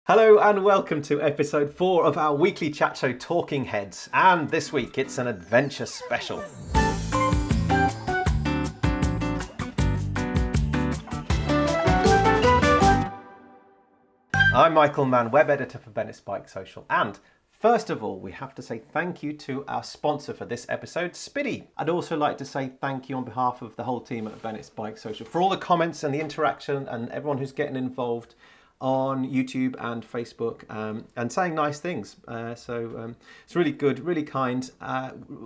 Hello and welcome to episode 4 of our weekly chat show Talking Heads, and this week it's an adventure special. I'm Michael Mann, web editor for Bennetts BikeSocial, and first of all we have to say thank you to our sponsor for this episode, Spiddy. I'd also like to say thank you on behalf of the whole team at Bennetts BikeSocial for all the comments and the interaction and everyone who's getting involved on YouTube and Facebook and saying nice things. So it's really good, really kind.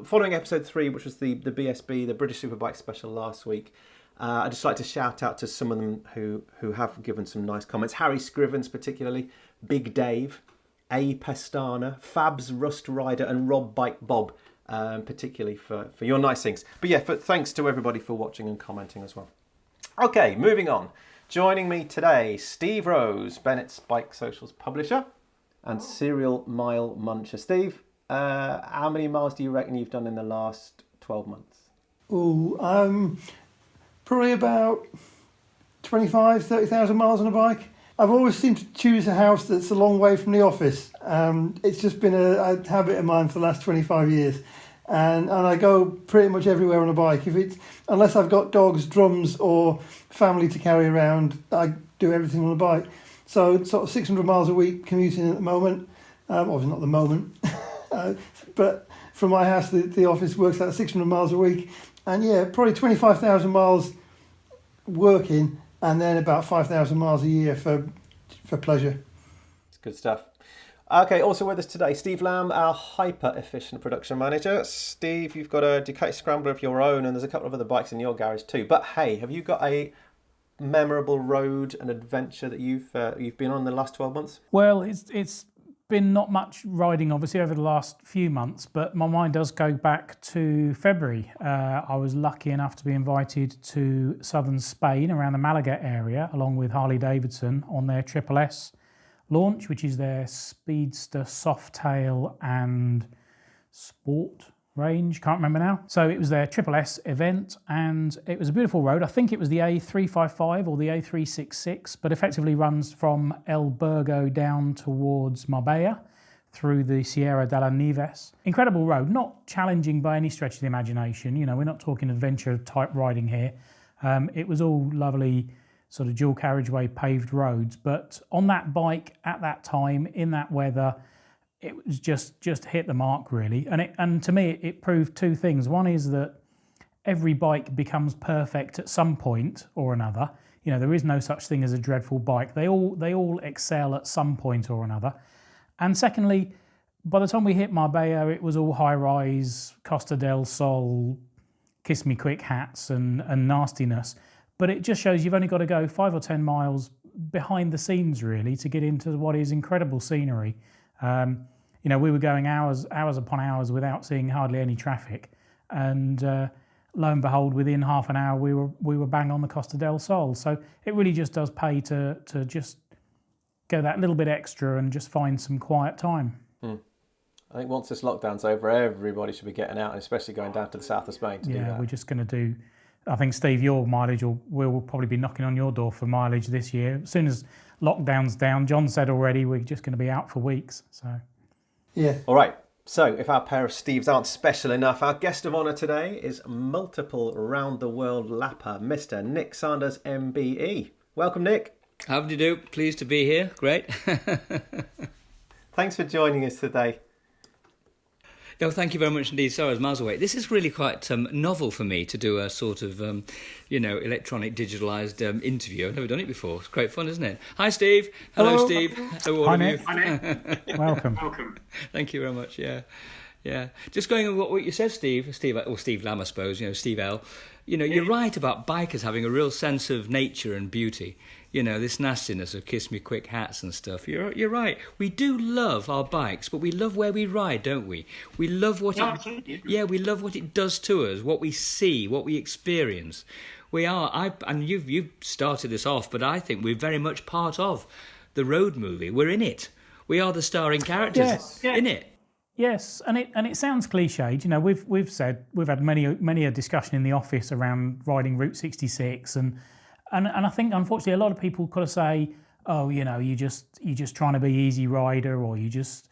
Following episode 3, which was the BSB, the British Superbike Special last week, I'd just like to shout out to some of them who have given some nice comments. Harry Scrivens particularly, Big Dave, A. Pestana, Fabs Rust Rider and Rob Bike Bob, particularly for your nice things. But yeah, thanks to everybody for watching and commenting as well. Okay, moving on. Joining me today, Steve Rose, Bennetts BikeSocial's publisher and serial mile muncher. Steve, how many miles do you reckon you've done in the last 12 months? Probably about 30,000 miles on a bike. I've always seemed to choose a house that's a long way from the office. It's just been a habit of mine for the last 25 years. And I go pretty much everywhere on a bike. Unless I've got dogs, drums or family to carry around, I do everything on a bike. So sort of 600 miles a week commuting at the moment. Obviously not the moment. But from my house, the office works out 600 miles a week. And yeah, probably 25,000 miles working and then about 5,000 miles a year for pleasure. It's good stuff. Okay, also with us today, Steve Lamb, our hyper-efficient production manager. Steve, you've got a Ducati Scrambler of your own and there's a couple of other bikes in your garage too. But hey, have you got a memorable road and adventure that you've been on in the last 12 months? Well, it's been not much riding, obviously, over the last few months, but my mind does go back to February. I was lucky enough to be invited to southern Spain, around the Malaga area, along with Harley Davidson on their Triple S launch, which is their Speedster Softail and Sport range, can't remember now. So it was their Triple S event and it was a beautiful road. I think it was the A355 or the A366, but effectively runs from El Burgo down towards Marbella through the Sierra de la Nieves. Incredible road, not challenging by any stretch of the imagination. You know, we're not talking adventure type riding here. It was all lovely sort of dual carriageway paved roads, but on that bike at that time in that weather, it was just hit the mark really. And to me it proved two things. One is that every bike becomes perfect at some point or another. You know, there is no such thing as a dreadful bike. They all excel at some point or another. And secondly, by the time we hit Marbella, it was all high rise, Costa del Sol, kiss me quick hats and nastiness. But it just shows you've only got to go 5 or 10 miles behind the scenes, really, to get into what is incredible scenery. You know, we were going hours upon hours without seeing hardly any traffic. And lo and behold, within half an hour, we were bang on the Costa del Sol. So it really just does pay to just go that little bit extra and just find some quiet time. I think once this lockdown's over, everybody should be getting out, and especially going down to the south of Spain to do that. Yeah, we're just going to do... I think, Steve, your mileage will probably be knocking on your door for mileage this year. As soon as lockdown's down, John said already, we're just going to be out for weeks. So, yeah. All right. So if our pair of Steves aren't special enough, our guest of honour today is multiple round-the-world lapper, Mr. Nick Sanders MBE. Welcome, Nick. How do you do? Pleased to be here. Great. Thanks for joining us today. No, thank you very much indeed. Sorry, I was miles away. This is really quite novel for me to do a sort of, electronic digitalised interview. I've never done it before. It's great fun, isn't it? Hi, Steve. Hello, Steve. Hello, Hi, Nick. Hi, Nick. Welcome. Thank you very much. Yeah. Just going on what you said, Steve Lamb, I suppose. You know, Steve L. You know, you're right about bikers having a real sense of nature and beauty. You know, this nastiness of kiss me quick hats and stuff. You're right. We do love our bikes, but we love where we ride, don't we? We love what we love what it does to us, what we see, what we experience. We are. And you've started this off, but I think we're very much part of the road movie. We're in it. We are the starring characters in it. Yes, and it sounds cliched. You know, we've had many a discussion in the office around riding Route 66, and I think unfortunately a lot of people kind of say, oh, you just trying to be easy rider, or you just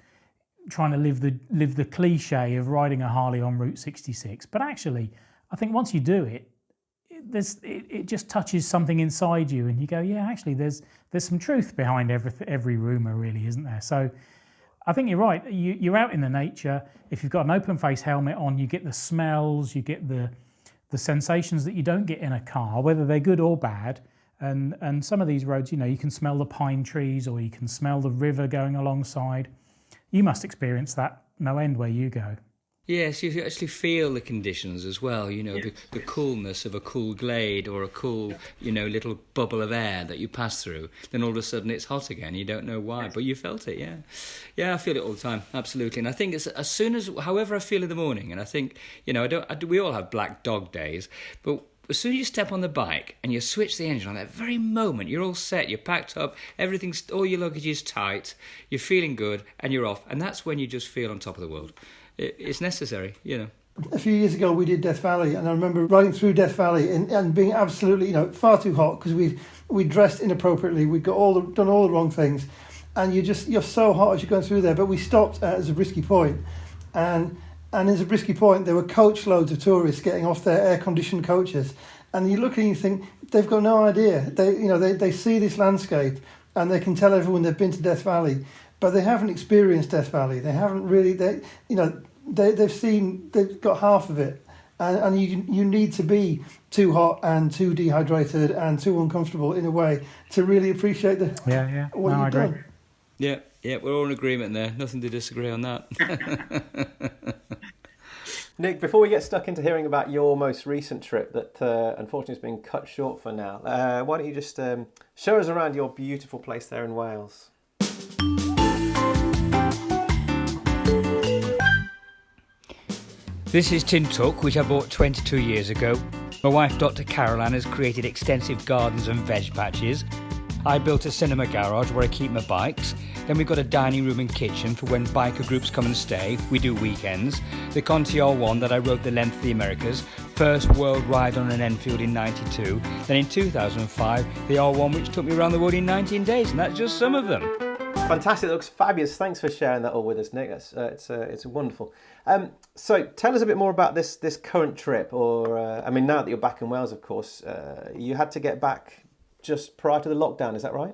trying to live the cliche of riding a Harley on Route 66. But actually, I think once you do it, it just touches something inside you, and you go, yeah, actually, there's some truth behind every rumour, really, isn't there? So I think you're right. You're out in the nature. If you've got an open face helmet on, you get the smells, you get the sensations that you don't get in a car, whether they're good or bad. And some of these roads, you can smell the pine trees, or you can smell the river going alongside. You must experience that no end where you go. Yes, you actually feel the conditions as well, the coolness of a cool glade or a cool, little bubble of air that you pass through. Then all of a sudden it's hot again. You don't know why, but you felt it, yeah. Yeah, I feel it all the time, absolutely. And I think it's as soon as, however I feel in the morning, and I think, we all have black dog days, but as soon as you step on the bike and you switch the engine on, that very moment, you're all set, you're packed up, all your luggage is tight, you're feeling good, and you're off. And that's when you just feel on top of the world. It's necessary, A few years ago, we did Death Valley, and I remember riding through Death Valley and being absolutely, far too hot because we dressed inappropriately. We got done all the wrong things, and you're so hot as you're going through there. But we stopped at Zabriskie Point, and in Zabriskie Point there were coach loads of tourists getting off their air-conditioned coaches, and you look and you think they've got no idea. They see this landscape and they can tell everyone they've been to Death Valley, but they haven't experienced Death Valley. They haven't really. They've got half of it, and you need to be too hot and too dehydrated and too uncomfortable in a way to really appreciate what you've done. Yeah, we're all in agreement there. Nothing to disagree on that. Nick, before we get stuck into hearing about your most recent trip that unfortunately has been cut short for now, why don't you just show us around your beautiful place there in Wales? This is Tintook, which I bought 22 years ago. My wife, Dr. Caroline, has created extensive gardens and veg patches. I built a cinema garage where I keep my bikes. Then we've got a dining room and kitchen for when biker groups come and stay. We do weekends. The Conti R1 that I rode the length of the Americas. First world ride on an Enfield in 92. Then in 2005, the R1 which took me around the world in 19 days. And that's just some of them. Fantastic, it looks fabulous. Thanks for sharing that all with us, Nick. It's wonderful. So tell us a bit more about this current trip, or now that you're back in Wales, of course, you had to get back just prior to the lockdown, is that right?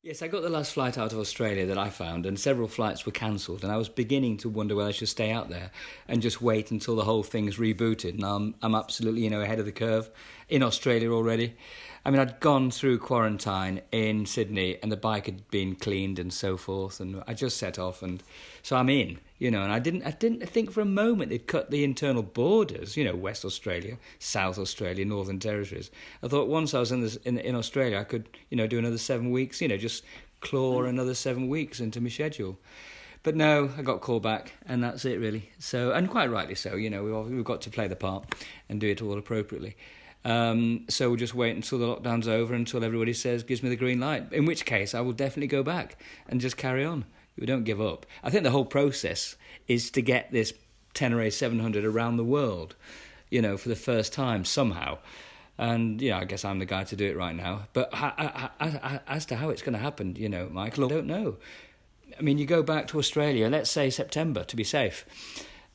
Yes, I got the last flight out of Australia that I found, and several flights were cancelled, and I was beginning to wonder whether I should stay out there and just wait until the whole thing's rebooted. And I'm absolutely ahead of the curve in Australia already. I'd gone through quarantine in Sydney, and the bike had been cleaned and so forth, and I just set off, and so I'm in, and I didn't think for a moment they'd cut the internal borders, West Australia, South Australia, Northern Territories. I thought once I was in Australia, I could, do another 7 weeks, just claw another 7 weeks into my schedule. But no, I got called back, and that's it really. So, and quite rightly so, we've got to play the part and do it all appropriately. So we'll just wait until the lockdown's over, until everybody gives me the green light, in which case I will definitely go back and just carry on. We don't give up. I think the whole process is to get this Turner A700 around the world, for the first time somehow. And, I guess I'm the guy to do it right now. But as to how it's going to happen, Michael, I don't know. You go back to Australia, let's say September, to be safe.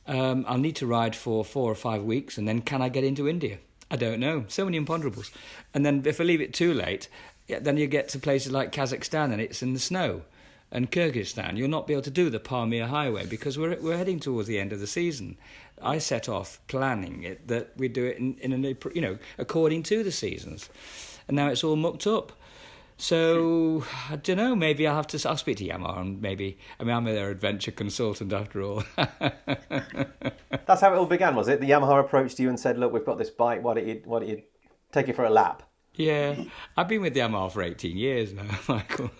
I'll need to ride for 4 or 5 weeks, and then can I get into India? I don't know. So many imponderables. And then if I leave it too late, then you get to places like Kazakhstan and it's in the snow. And Kyrgyzstan, you'll not be able to do the Pamir Highway because we're heading towards the end of the season. I set off planning it that we do it in according to the seasons. And now it's all mucked up. So, I don't know, maybe I'll speak to Yamaha and maybe, I'm their adventure consultant after all. That's how it all began, was it? The Yamaha approached you and said, look, we've got this bike, why don't you take it for a lap? Yeah, I've been with Yamaha for 18 years now, Michael.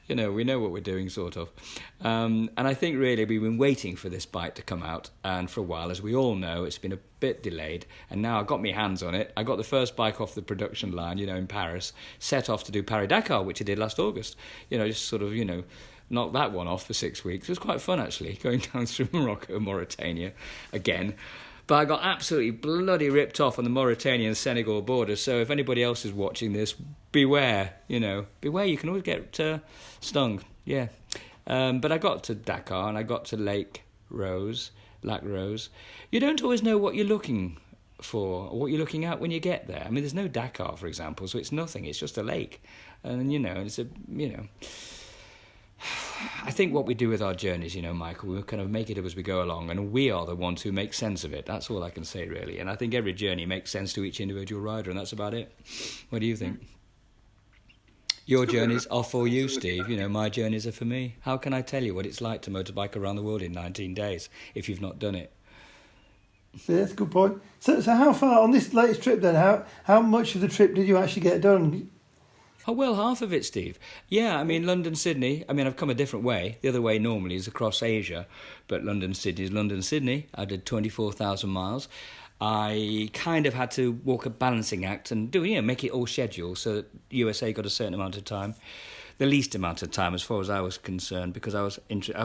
We know what we're doing, sort of. And I think really we've been waiting for this bike to come out. And for a while, as we all know, it's been a bit delayed. And now I've got my hands on it. I got the first bike off the production line, in Paris, set off to do Paris-Dakar, which I did last August. Just sort of, knocked that one off for 6 weeks. It was quite fun, actually, going down through Morocco, Mauritania again. But I got absolutely bloody ripped off on the Mauritanian-Senegal border. So if anybody else is watching this, beware, beware. You can always get stung, yeah. But I got to Dakar and I got to Lac Rose. You don't always know what you're looking for or what you're looking at when you get there. I mean, there's no Dakar, for example, so it's nothing. It's just a lake. And, I think what we do with our journeys, Michael, we kind of make it up as we go along, and we are the ones who make sense of it. That's all I can say, really. And I think every journey makes sense to each individual rider, and that's about it. What do you think? Your journeys are for you, Steve. My journeys are for me. How can I tell you what it's like to motorbike around the world in 19 days if you've not done it? Yeah, that's a good point. So how far on this latest trip then? How much of the trip did you actually get done? Oh, well, half of it, Steve. Yeah, I mean, London-Sydney. I mean, I've come a different way. The other way normally is across Asia, but London-Sydney is London-Sydney. I did 24,000 miles. I kind of had to walk a balancing act and make it all scheduled so that USA got a certain amount of time. The least amount of time as far as I was concerned, because I was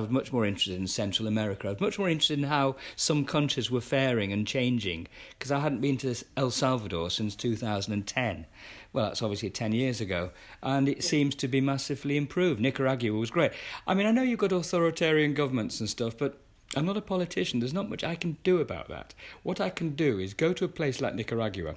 much more interested in Central America. I was much more interested in how some countries were faring and changing, because I hadn't been to El Salvador since 2010. Well, that's obviously 10 years ago, and it seems to be massively improved. Nicaragua was great. I mean, I know you've got authoritarian governments and stuff, but I'm not a politician. There's not much I can do about that. What I can do is go to a place like Nicaragua,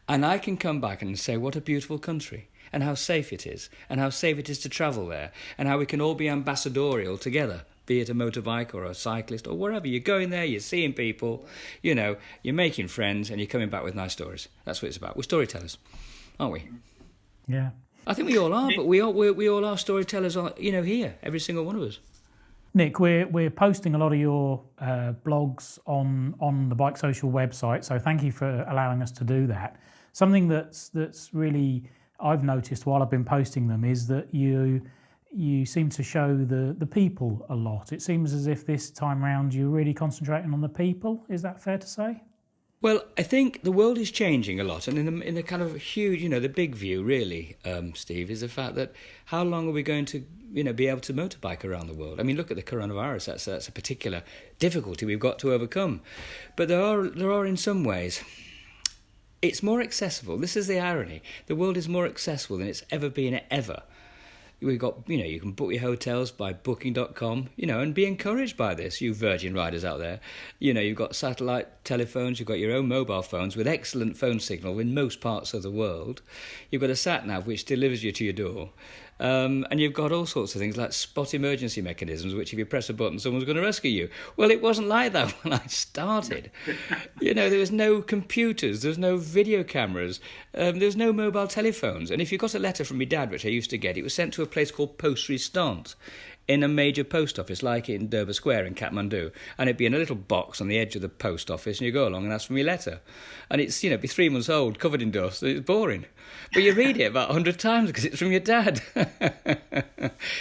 and I can come back and say, what a beautiful country, and how safe it is to travel there, and how we can all be ambassadorial together, be it a motorbike or a cyclist or wherever. You're going there, you're seeing people, you're making friends, and you're coming back with nice stories. That's what it's about. We're storytellers, aren't we? Yeah. I think we all are, but we all are storytellers, here, every single one of us. Nick, we're posting a lot of your blogs on the BikeSocial website, so thank you for allowing us to do that. Something that's really I've noticed while I've been posting them is that you seem to show the people a lot. It seems as if this time round you're really concentrating on the people. Is that fair to say? Well, I think the world is changing a lot, and in a kind of huge, the big view, really, Steve, is the fact that how long are we going to, be able to motorbike around the world? I mean, look at the coronavirus. That's a particular difficulty we've got to overcome. But there are in some ways, it's more accessible. This is the irony. The world is more accessible than it's ever been, ever. We've got, you can book your hotels by booking.com, and be encouraged by this, you Virgin riders out there. You've got satellite telephones, you've got your own mobile phones with excellent phone signal in most parts of the world. You've got a sat-nav which delivers you to your door. And you've got all sorts of things like spot emergency mechanisms, which if you press a button, someone's going to rescue you. Well, it wasn't like that when I started. There was no computers, there was no video cameras, there was no mobile telephones. And if you got a letter from my dad, which I used to get, it was sent to a place called Poste Restante in a major post office, like in Durbar Square in Kathmandu. And it'd be in a little box on the edge of the post office, and you go along and ask for my letter. And it's, be 3 months old, covered in dust, and it's boring. But you read it about 100 times because it's from your dad.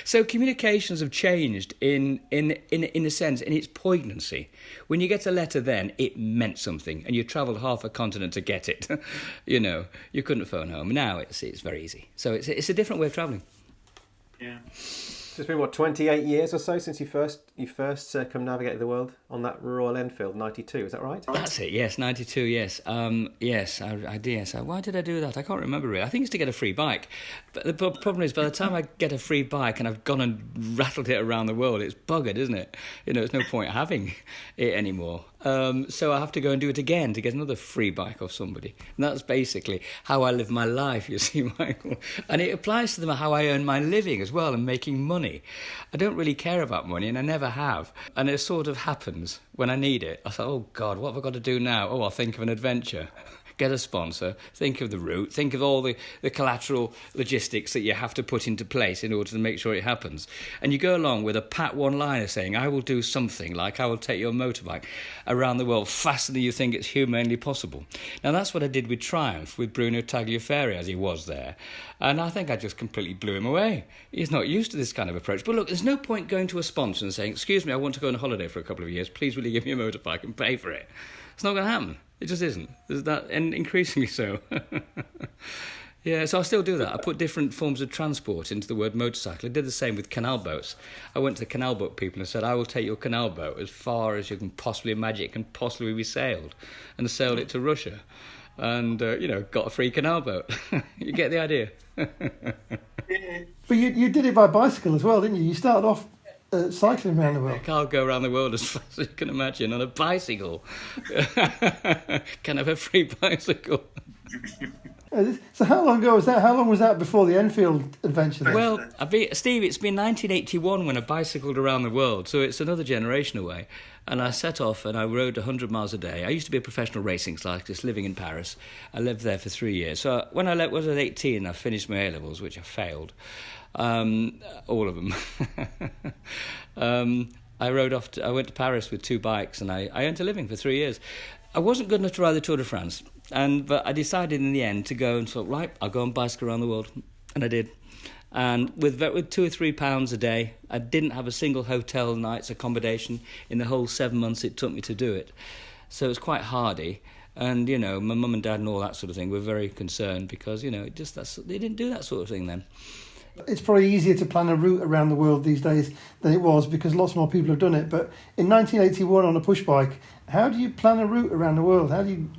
So communications have changed in a sense, in its poignancy. When you get a letter then, it meant something, and you travelled half a continent to get it. You couldn't phone home. Now it's very easy. So it's a different way of travelling. Yeah. So it's been 28 years or so since you first circumnavigated the world on that Royal Enfield 92. Is that right? That's it. Yes, 92. Yes, yes, I did. So why did I do that? I can't remember really. I think it's to get a free bike. But the problem is, by the time I get a free bike and I've gone and rattled it around the world, it's buggered, isn't it? There's no point having it anymore. So I have to go and do it again to get another free bike off somebody. And that's basically how I live my life, you see, Michael. And it applies to them how I earn my living as well and making money. I don't really care about money, and I never have. And it sort of happens when I need it. I thought, oh, God, what have I got to do now? Oh, I'll think of an adventure. Get a sponsor, think of the route, think of all the collateral logistics that you have to put into place in order to make sure it happens. And you go along with a pat one-liner saying, I will do something, like I will take your motorbike around the world faster than you think it's humanly possible. Now, that's what I did with Triumph, with Bruno Tagliaferri, as he was there. And I think I just completely blew him away. He's not used to this kind of approach. But look, there's no point going to a sponsor and saying, excuse me, I want to go on a holiday for a couple of years. Please will you give me a motorbike and pay for it? It's not going to happen. It just isn't. There's that, and increasingly so. Yeah, so I still do that. I put different forms of transport into the word motorcycle. I did the same with canal boats. I went to the canal boat people and said, I will take your canal boat as far as you can possibly imagine it can possibly be sailed, and sailed it to Russia. And, got a free canal boat. You get the idea. But you did it by bicycle as well, didn't you? You started off cycling around the world. I can't go around the world as fast as you can imagine on a bicycle. Can have a free bicycle. So how long ago was that? How long was that before the Enfield adventure then? Well, Steve, it's been 1981 when I bicycled around the world, so it's another generation away. And I set off and I rode 100 miles a day. I used to be a professional racing cyclist living in Paris. I lived there for 3 years. So when I was 18, I finished my A-levels, which I failed. All of them. I went to Paris with 2 bikes and I earned a living for 3 years. I wasn't good enough to ride the Tour de France, but I decided in the end to go and thought, right, I'll go and bicycle around the world. And I did. And with £2 or £3 a day, I didn't have a single hotel night's accommodation in the whole 7 months it took me to do it. So it was quite hardy. And, my mum and dad and all that sort of thing were very concerned because, they didn't do that sort of thing then. It's probably easier to plan a route around the world these days than it was because lots more people have done it. But in 1981 on a push bike, how do you plan a route around the world? How do you...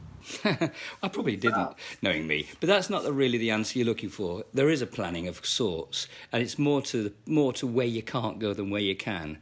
I probably didn't, knowing me, but that's not really the answer you're looking for. There is a planning of sorts, and it's more to where you can't go than where you can.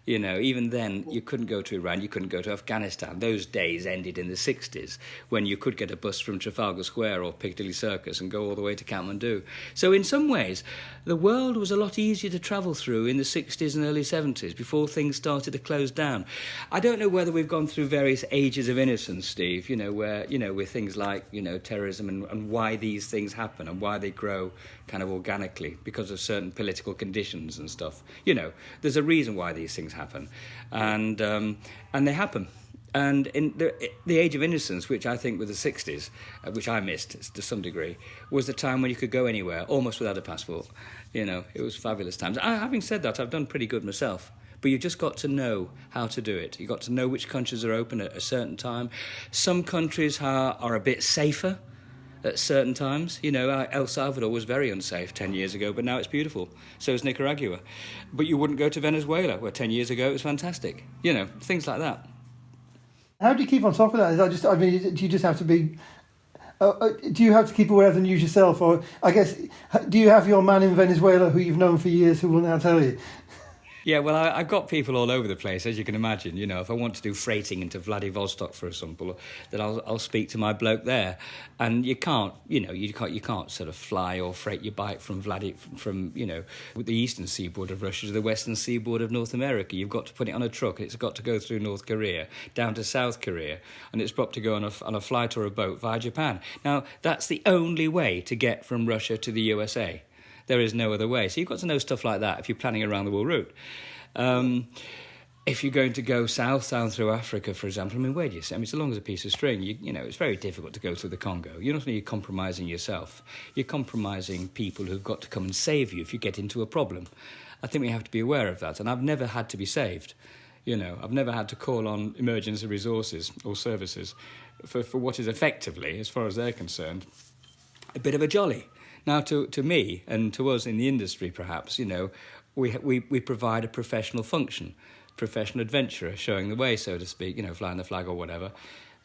Even then, you couldn't go to Iran, you couldn't go to Afghanistan. Those days ended in the 60s, when you could get a bus from Trafalgar Square or Piccadilly Circus and go all the way to Kathmandu. So in some ways, the world was a lot easier to travel through in the 60s and early 70s, before things started to close down. I don't know whether we've gone through various ages of innocence, Steve, where, with things like, terrorism and why these things happen and why they grow kind of organically because of certain political conditions and stuff. There's a reason why these things happen, and they happen. And in the age of innocence, which I think were the 60s, which I missed to some degree, was the time when you could go anywhere almost without a passport. It was fabulous times. Having said that, I've done pretty good myself. But you've just got to know how to do it. You've got to know which countries are open at a certain time. Some countries are a bit safer at certain times. El Salvador was very unsafe 10 years ago, but now it's beautiful. So is Nicaragua. But you wouldn't go to Venezuela, where 10 years ago it was fantastic. Things like that. How do you keep on top of that? Do you just have to be... do you have to keep aware of the news yourself? Or, I guess, do you have your man in Venezuela who you've known for years who will now tell you? Yeah, well, I've got people all over the place, as you can imagine. If I want to do freighting into Vladivostok, for example, then I'll speak to my bloke there. And you can't sort of fly or freight your bike from the eastern seaboard of Russia to the western seaboard of North America. You've got to put it on a truck. It's got to go through North Korea, down to South Korea, and it's got to go on a flight or a boat via Japan. Now, that's the only way to get from Russia to the USA. There is no other way. So you've got to know stuff like that if you're planning a round-the-world route. If you're going to go south down through Africa, for example, where do you see? It's as long as a piece of string. It's very difficult to go through the Congo. You're not only compromising yourself, you're compromising people who've got to come and save you if you get into a problem. I think we have to be aware of that. And I've never had to be saved. I've never had to call on emergency resources or services for what is effectively, as far as they're concerned, a bit of a jolly. Now, to me and to us in the industry, perhaps, we provide a professional function, professional adventurer, showing the way, so to speak, flying the flag or whatever.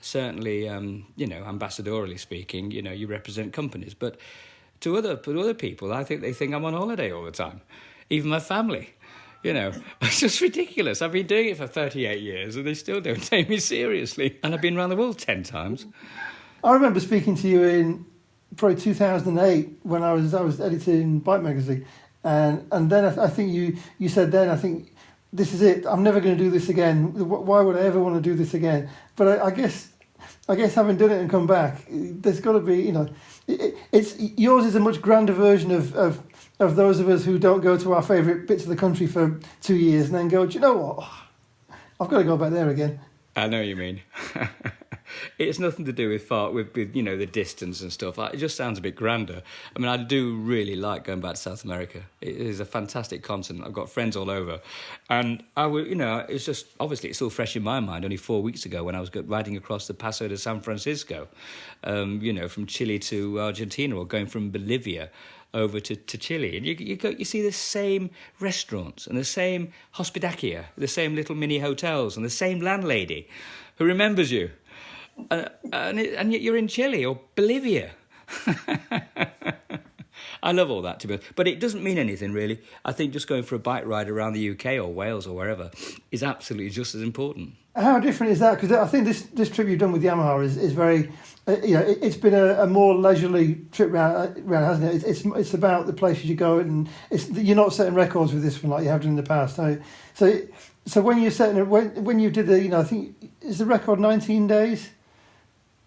Certainly, ambassadorally speaking, you represent companies. But to other people, I think they think I'm on holiday all the time. Even my family. It's just ridiculous. I've been doing it for 38 years and they still don't take me seriously. And I've been around the world 10 times. I remember speaking to you in probably 2008 when I was editing Bike Magazine, and then I think you said then, I think this is it. I'm never going to do this again. Why would I ever want to do this again? But I guess having done it and come back, there's got to be it's yours is a much grander version of those of us who don't go to our favourite bits of the country for 2 years and then go, do you know what? I've got to go back there again. I know what you mean. It's nothing to do with the distance and stuff. It just sounds a bit grander. I mean, I do really like going back to South America. It is a fantastic continent. I've got friends all over, and it's just obviously it's all fresh in my mind. Only 4 weeks ago, when I was riding across the Paso de San Francisco, from Chile to Argentina, or going from Bolivia over to Chile, and you see the same restaurants and the same hospitakia, the same little mini hotels, and the same landlady who remembers you. And yet you're in Chile or Bolivia. I love all that, to be honest. But it doesn't mean anything, really. I think just going for a bike ride around the UK or Wales or wherever is absolutely just as important. How different is that? Because I think this trip you've done with Yamaha is very, it's been a more leisurely trip round, hasn't it? It's about the places you go, and you're not setting records with this one like you have done in the past. So when you're setting when you did I think is the record 19 days.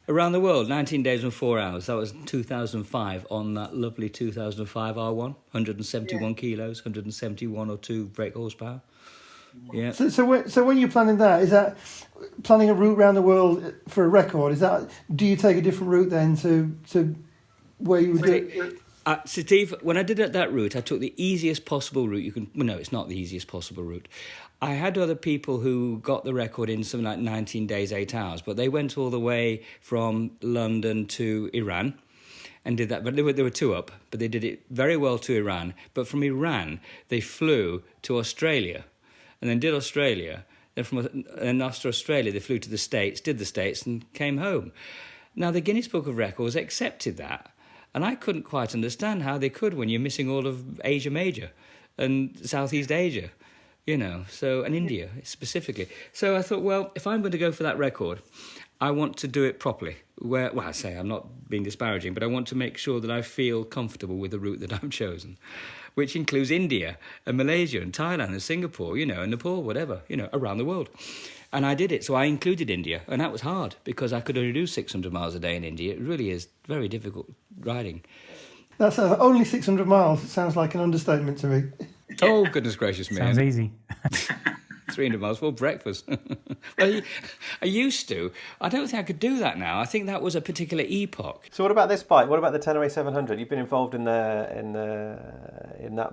Around the world, 19 days and 4 hours. That was 2005 on that lovely 2005 R1, 171 kilos, 171 or 2 brake horsepower. Yeah. So when you're planning that, is that planning a route around the world for a record? Do you take a different route then to where you would do it? Steve, when I did that route, I took the easiest possible route you can. Well, no, it's not the easiest possible route. I had other people who got the record in something like 19 days, 8 hours, but they went all the way from London to Iran and did that. But they were 2 up, but they did it very well to Iran. But from Iran, they flew to Australia and then did Australia. Then after Australia, they flew to the States, did the States, and came home. Now, the Guinness Book of Records accepted that, and I couldn't quite understand how they could when you're missing all of Asia Major and Southeast Asia. And India specifically. So I thought, well, if I'm going to go for that record, I want to do it properly. I'm not being disparaging, but I want to make sure that I feel comfortable with the route that I've chosen, which includes India and Malaysia and Thailand and Singapore, and Nepal, whatever, around the world. And I did it. So I included India, and that was hard because I could only do 600 miles a day in India. It really is very difficult riding. That's only 600 miles. It sounds like an understatement to me. Oh, goodness gracious me. Sounds easy. 300 miles for breakfast. Well, I used to. I don't think I could do that now. I think that was a particular epoch. So what about this bike? What about the Turner A700? You've been involved in that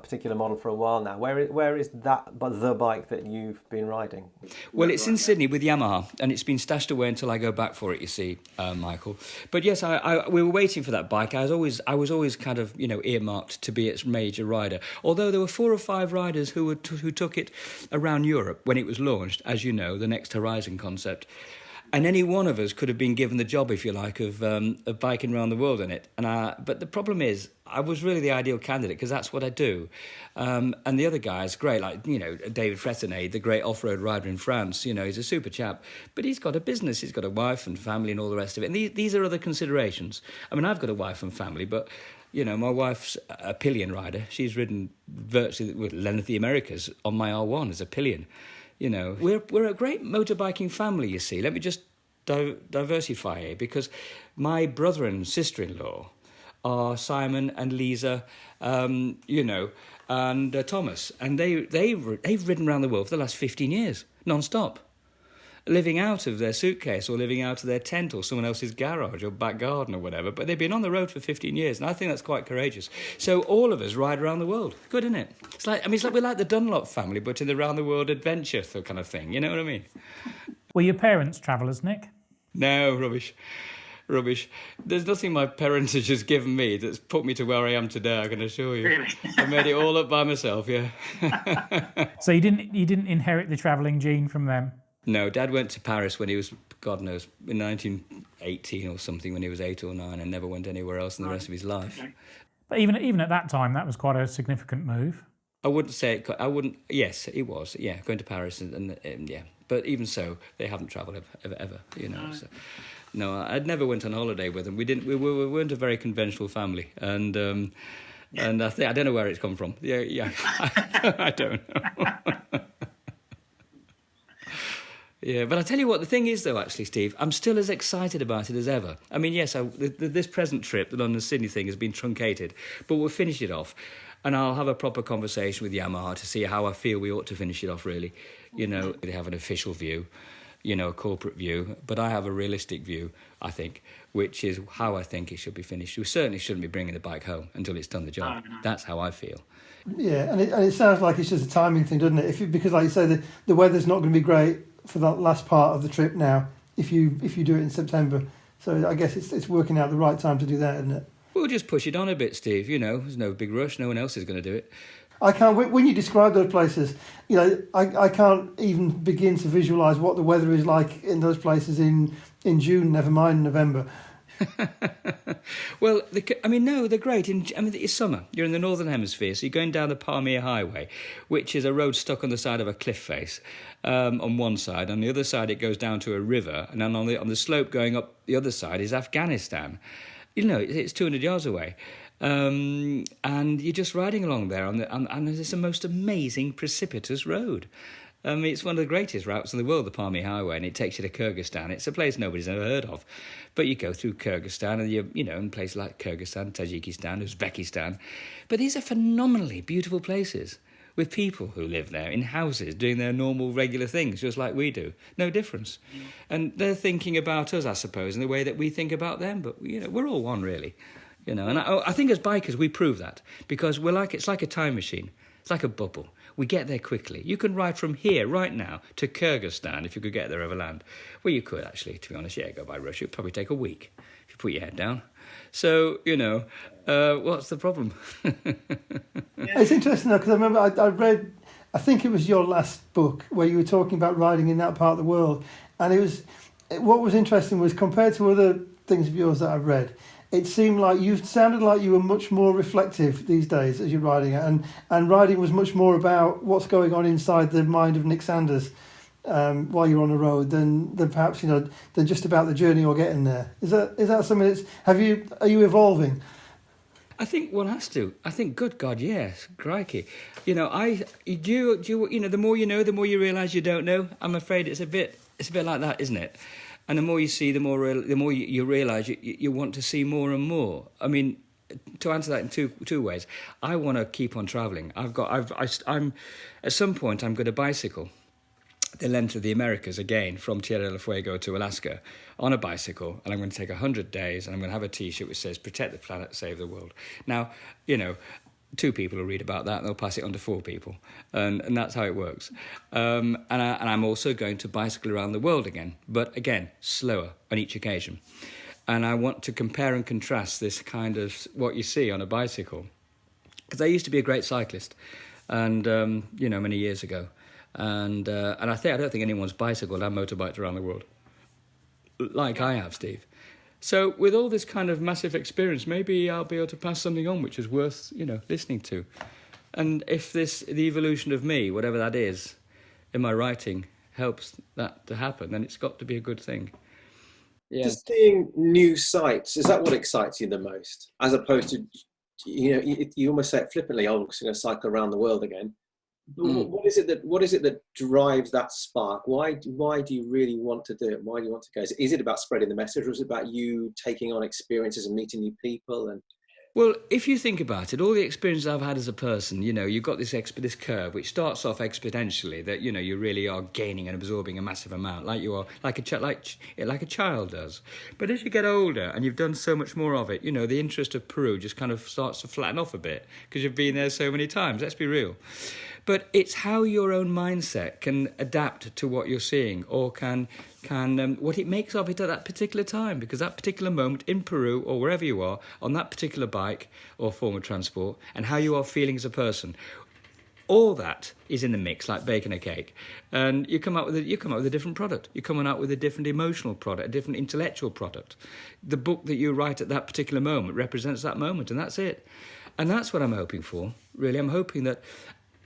particular model for a while now. Where is the bike that you've been riding? Well, it's in Sydney with Yamaha, and it's been stashed away until I go back for it, you see, Michael. But yes, we were waiting for that bike. I was always kind of, earmarked to be its major rider. Although there were 4 or 5 riders who took it around Europe when it was launched, as you know, the Next Horizon concept. And any one of us could have been given the job, if you like, of biking around the world in it. But the problem is, I was really the ideal candidate because that's what I do. And the other guys, great, like, David Fretenay, the great off-road rider in France, he's a super chap. But he's got a business, he's got a wife and family and all the rest of it. And these are other considerations. I mean, I've got a wife and family, but, my wife's a pillion rider. She's ridden virtually with length of the Americas on my R1 as a pillion. We're a great motorbiking family, you see. Let me just diversify here, because my brother and sister-in-law are Simon and Lisa, and Thomas. And they've ridden around the world for the last 15 years, non-stop, living out of their suitcase or living out of their tent or someone else's garage or back garden or whatever. But they've been on the road for 15 years, and I think that's quite courageous. So all of us ride around the world. Good, isn't it? It's like we're like the Dunlop family, but in the round-the-world adventure kind of thing. You know what I mean? Were your parents travellers, Nick? No, rubbish. There's nothing my parentage has given me that's put me to where I am today, I can assure you. Really? I made it all up by myself, yeah. So you didn't inherit the travelling gene from them? No, Dad went to Paris when he was, God knows, in 1918 or something, when he was 8 or 9, and never went anywhere else in the rest of his life. Okay. But even at that time, that was quite a significant move. I wouldn't say it. I wouldn't. Yes, it was. Yeah, going to Paris and yeah. But even so, they haven't travelled ever. No. So, no, I'd never went on holiday with them. We didn't. We weren't a very conventional family, and I think I don't know where it's come from. Yeah. I don't know. Yeah, but I tell you what, the thing is, though, actually, Steve, I'm still as excited about it as ever. I mean, yes, this present trip, the London-Sydney thing, has been truncated, but we'll finish it off, and I'll have a proper conversation with Yamaha to see how I feel we ought to finish it off, really. They have an official view, a corporate view, but I have a realistic view, I think, which is how I think it should be finished. We certainly shouldn't be bringing the bike home until it's done the job. That's how I feel. Yeah, and it sounds like it's just a timing thing, doesn't it? Because, like you say, the weather's not going to be great for that last part of the trip now. If you do it in September, so I guess it's working out the right time to do that, isn't it? We'll just push it on a bit, Steve. There's no big rush. No one else is going to do it. I can't. When you describe those places, I can't even begin to visualise what the weather is like in those places in June. Never mind November. Well, they're great. It's summer. You're in the northern hemisphere, so you're going down the Pamir Highway, which is a road stuck on the side of a cliff face. On one side, on the other side, it goes down to a river, and then on the slope going up the other side is Afghanistan. It's 200 yards away. And you're just riding along there, and it's the most amazing precipitous road. It's one of the greatest routes in the world, the Pamir Highway, and it takes you to Kyrgyzstan. It's a place nobody's ever heard of. But you go through Kyrgyzstan, and you're, in places like Kyrgyzstan, Tajikistan, Uzbekistan. But these are phenomenally beautiful places with people who live there in houses doing their normal, regular things, just like we do. No difference. And they're thinking about us, I suppose, in the way that we think about them. But, we're all one, really. And I think as bikers, we prove that because it's like a time machine. It's like a bubble. We get there quickly. You can ride from here right now to Kyrgyzstan if you could get there over land. Well, you could actually, to be honest. Yeah, go by Russia. It'd probably take a week if you put your head down. So, what's the problem? It's interesting though, because I remember I read, I think it was your last book where you were talking about riding in that part of the world. And what was interesting was compared to other things of yours that I've read, it seemed like you sounded like you were much more reflective these days as you're riding it, and riding was much more about what's going on inside the mind of Nick Sanders while you're on the road than perhaps than just about the journey or getting there. Is that something that's are you evolving? I think one has to. I think, good God, yes, crikey. The more you know, the more you realise you don't know. I'm afraid it's a bit like that, isn't it? And the more you see, the more you realise you want to see more and more. I mean, to answer that in two ways, I want to keep on travelling. I'm at some point I'm going to bicycle the length of the Americas again, from Tierra del Fuego to Alaska on a bicycle, and I'm going to take 100 days, and I'm going to have a T-shirt which says "Protect the planet, save the world." Now, 2 people will read about that and they'll pass it on to 4 people. And that's how it works. And I'm also going to bicycle around the world again, but again, slower on each occasion. And I want to compare and contrast this kind of what you see on a bicycle. Because I used to be a great cyclist, and many years ago. And I don't think anyone's bicycled and motorbiked around the world like I have, Steve. So with all this kind of massive experience, maybe I'll be able to pass something on which is worth, listening to. And if the evolution of me, whatever that is, in my writing helps that to happen, then it's got to be a good thing. Yeah. Just seeing new sights, is that what excites you the most? As opposed to, you almost say it flippantly, I'm just going to cycle around the world again. What is it that drives that spark? Why do you really want to do it? Why do you want to go? Is it about spreading the message, or is it about you taking on experiences and meeting new people? And well, if you think about it, all the experiences I've had as a person, you've got this curve which starts off exponentially, that you really are gaining and absorbing a massive amount, like you are, like a child does. But as you get older and you've done so much more of it, the interest of Peru just kind of starts to flatten off a bit because you've been there so many times. Let's be real. But it's how your own mindset can adapt to what you're seeing, or can what it makes of it at that particular time, because that particular moment in Peru or wherever you are on that particular bike or form of transport, and how you are feeling as a person. All that is in the mix, like baking a cake, and you come out with a different product. You're coming out with a different emotional product, a different intellectual product. The book that you write at that particular moment represents that moment, and that's it. And that's what I'm hoping for. Really, I'm hoping that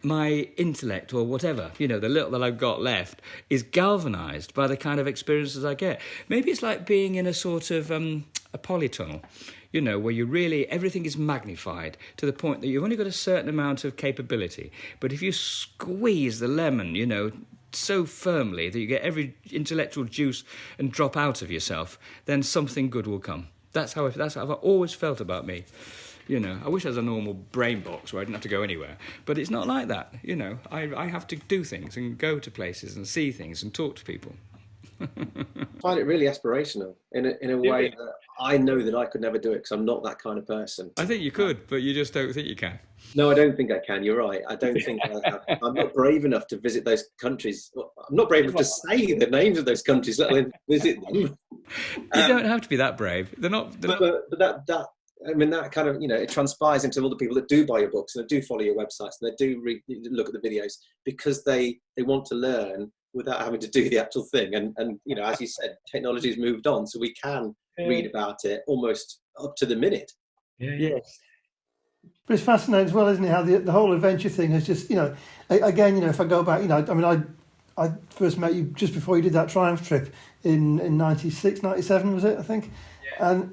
my intellect, or whatever, the little that I've got left, is galvanised by the kind of experiences I get. Maybe it's like being in a sort of a polytunnel, where you really, everything is magnified to the point that you've only got a certain amount of capability. But if you squeeze the lemon, so firmly that you get every intellectual juice and drop out of yourself, then something good will come. That's how I've always felt about me. I wish I was a normal brain box where I didn't have to go anywhere. But it's not like that, I have to do things and go to places and see things and talk to people. I find it really aspirational in a way that I know that I could never do it because I'm not that kind of person. I think you could, but you just don't think you can. No, I don't think I can. You're right. I don't think I have. I'm not brave enough to visit those countries. I'm not brave enough to say the names of those countries, let alone visit them. You don't have to be that brave. They're not. But that I mean, that kind of, it transpires into all the people that do buy your books and they do follow your websites and they do look at the videos because they want to learn without having to do the actual thing. And as you said, technology has moved on, so we can read about it almost up to the minute. Yeah. Yes. But it's fascinating as well, isn't it? How the whole adventure thing has just, again, if I go back, I first met you just before you did that Triumph trip in 96, 97, was it? I think, yeah.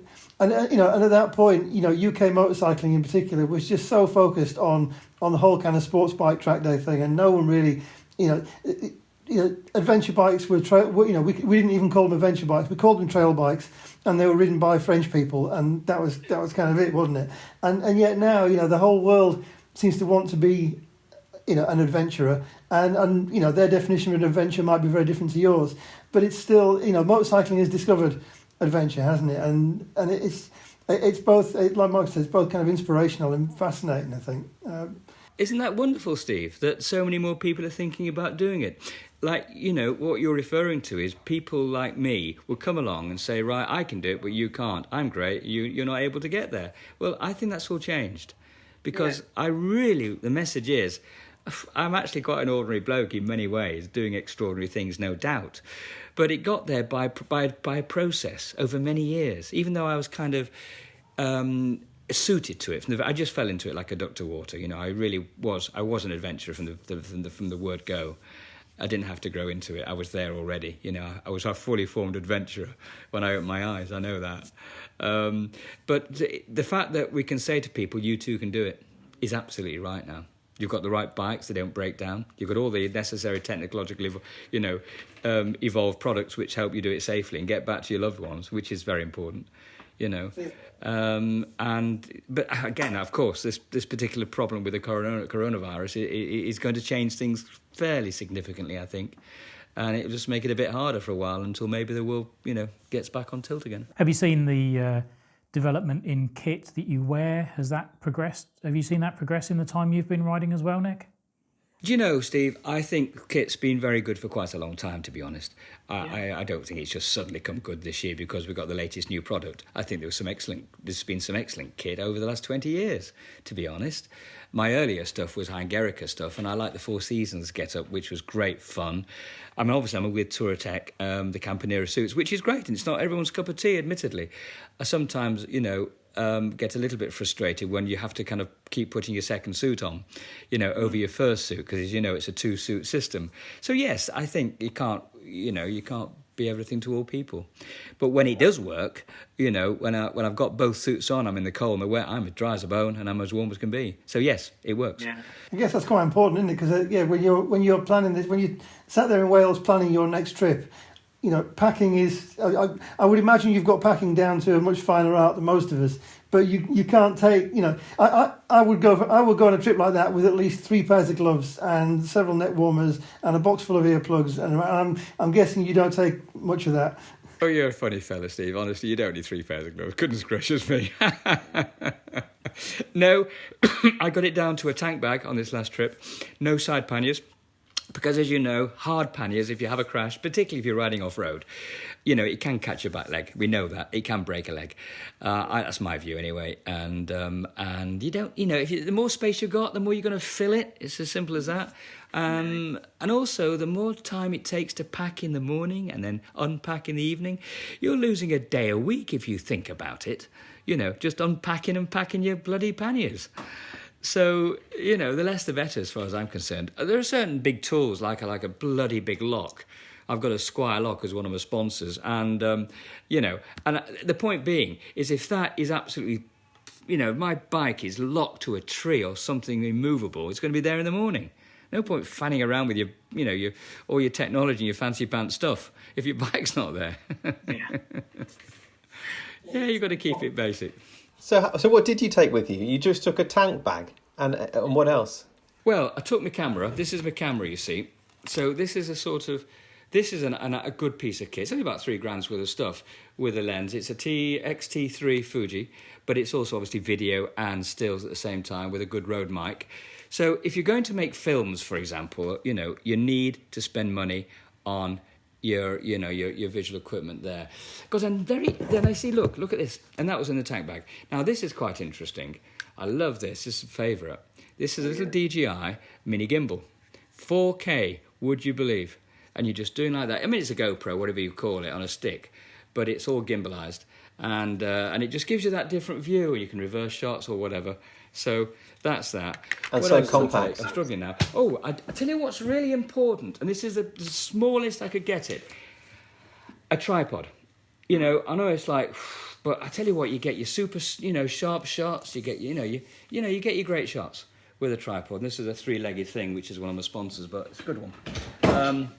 And at that point, UK motorcycling in particular was just so focused on the whole kind of sports bike track day thing, and no one really, adventure bikes were we didn't even call them adventure bikes, we called them trail bikes, and they were ridden by French people, and that was kind of it, wasn't it? And yet now, the whole world seems to want to be, an adventurer, and their definition of an adventure might be very different to yours, but it's still, motorcycling has discovered adventure, hasn't it? And it's both, like Mark says, it's both kind of inspirational and fascinating, I think. Isn't that wonderful, Steve, that so many more people are thinking about doing it? Like, what you're referring to is people like me will come along and say, right, I can do it, but you can't. I'm great. You're not able to get there. Well, I think that's all changed because the message is, I'm actually quite an ordinary bloke in many ways, doing extraordinary things, no doubt. But it got there by a process over many years, even though I was kind of suited to it. I just fell into it like a duck to water. I really was. I was an adventurer from the word go. I didn't have to grow into it. I was there already. I was a fully formed adventurer when I opened my eyes. I know that. But the fact that we can say to people, you too can do it, is absolutely right now. You've got the right bikes, they don't break down. You've got all the necessary technologically, evolved products which help you do it safely and get back to your loved ones, which is very important, But again, of course, this particular problem with the coronavirus is going to change things fairly significantly, I think. And it'll just make it a bit harder for a while until maybe the world, gets back on tilt again. Have you seen the development in kit that you wear? Has that progressed? Have you seen that progress in the time you've been riding as well, Nick? Do you know, Steve, I think kit's been very good for quite a long time, to be honest. I don't think it's just suddenly come good this year because we've got the latest new product. I think there's been some excellent kit over the last 20 years, to be honest. My earlier stuff was Hungarica stuff, and I like the Four Seasons get-up, which was great fun. Obviously, I'm with Touratech, the Campanera suits, which is great, and it's not everyone's cup of tea, admittedly. I sometimes, get a little bit frustrated when you have to kind of keep putting your second suit on, over your first suit, because as you know, it's a two-suit system. So yes, I think you can't be everything to all people. But when it does work, when I've got both suits on, I'm in the cold and the wet, I'm as dry as a bone and I'm as warm as can be. So yes, it works. Yeah. I guess that's quite important, isn't it? Because when you're planning this, when you sat there in Wales planning your next trip, packing is. I would imagine you've got packing down to a much finer art than most of us. But you can't take. I would go on a trip like that with at least 3 pairs of gloves and several neck warmers and a box full of earplugs. And I'm guessing you don't take much of that. Oh, you're a funny fella, Steve. Honestly, you don't need 3 pairs of gloves. Goodness gracious me. No, I got it down to a tank bag on this last trip. No side panniers. Because, as you know, hard panniers, if you have a crash, particularly if you're riding off-road, it can catch your back leg. We know that. It can break a leg. That's my view anyway. And you don't, the more space you've got, the more you're going to fill it. It's as simple as that. And also, the more time it takes to pack in the morning and then unpack in the evening, you're losing a day a week if you think about it. Just unpacking and packing your bloody panniers. So, the less the better as far as I'm concerned. There are certain big tools, like a bloody big lock. I've got a Squire lock as one of my sponsors. And, and the point being is if that is absolutely, my bike is locked to a tree or something immovable, it's going to be there in the morning. No point fanning around with your all your technology and your fancy pants stuff if your bike's not there. Yeah, you've got to keep it basic. So what did you take with you? You just took a tank bag, and what else? Well, I took my camera. This is my camera, you see. So this is a sort of This is a good piece of kit. It's only about £3,000 worth of stuff with a lens. It's a XT3 Fuji, but it's also obviously video and stills at the same time with a good Rode mic. So if you're going to make films, for example, you need to spend money on your visual equipment there. Because then I see, look at this. And that was in the tank bag. Now, this is quite interesting. I love this. This is a favourite. This is a little DJI mini gimbal. 4K, would you believe? And you're just doing like that. I mean, it's a GoPro, whatever you call it, on a stick, but it's all gimbalized, and it just gives you that different view. You can reverse shots or whatever. So that's that. And what so else compact. I'm struggling now. Oh, I tell you what's really important, and this is the smallest I could get it. A tripod. I know it's like, but I tell you what, you get your super, sharp shots. You get, you get your great shots with a tripod. And this is a 3-legged thing, which is one of my sponsors, but it's a good one.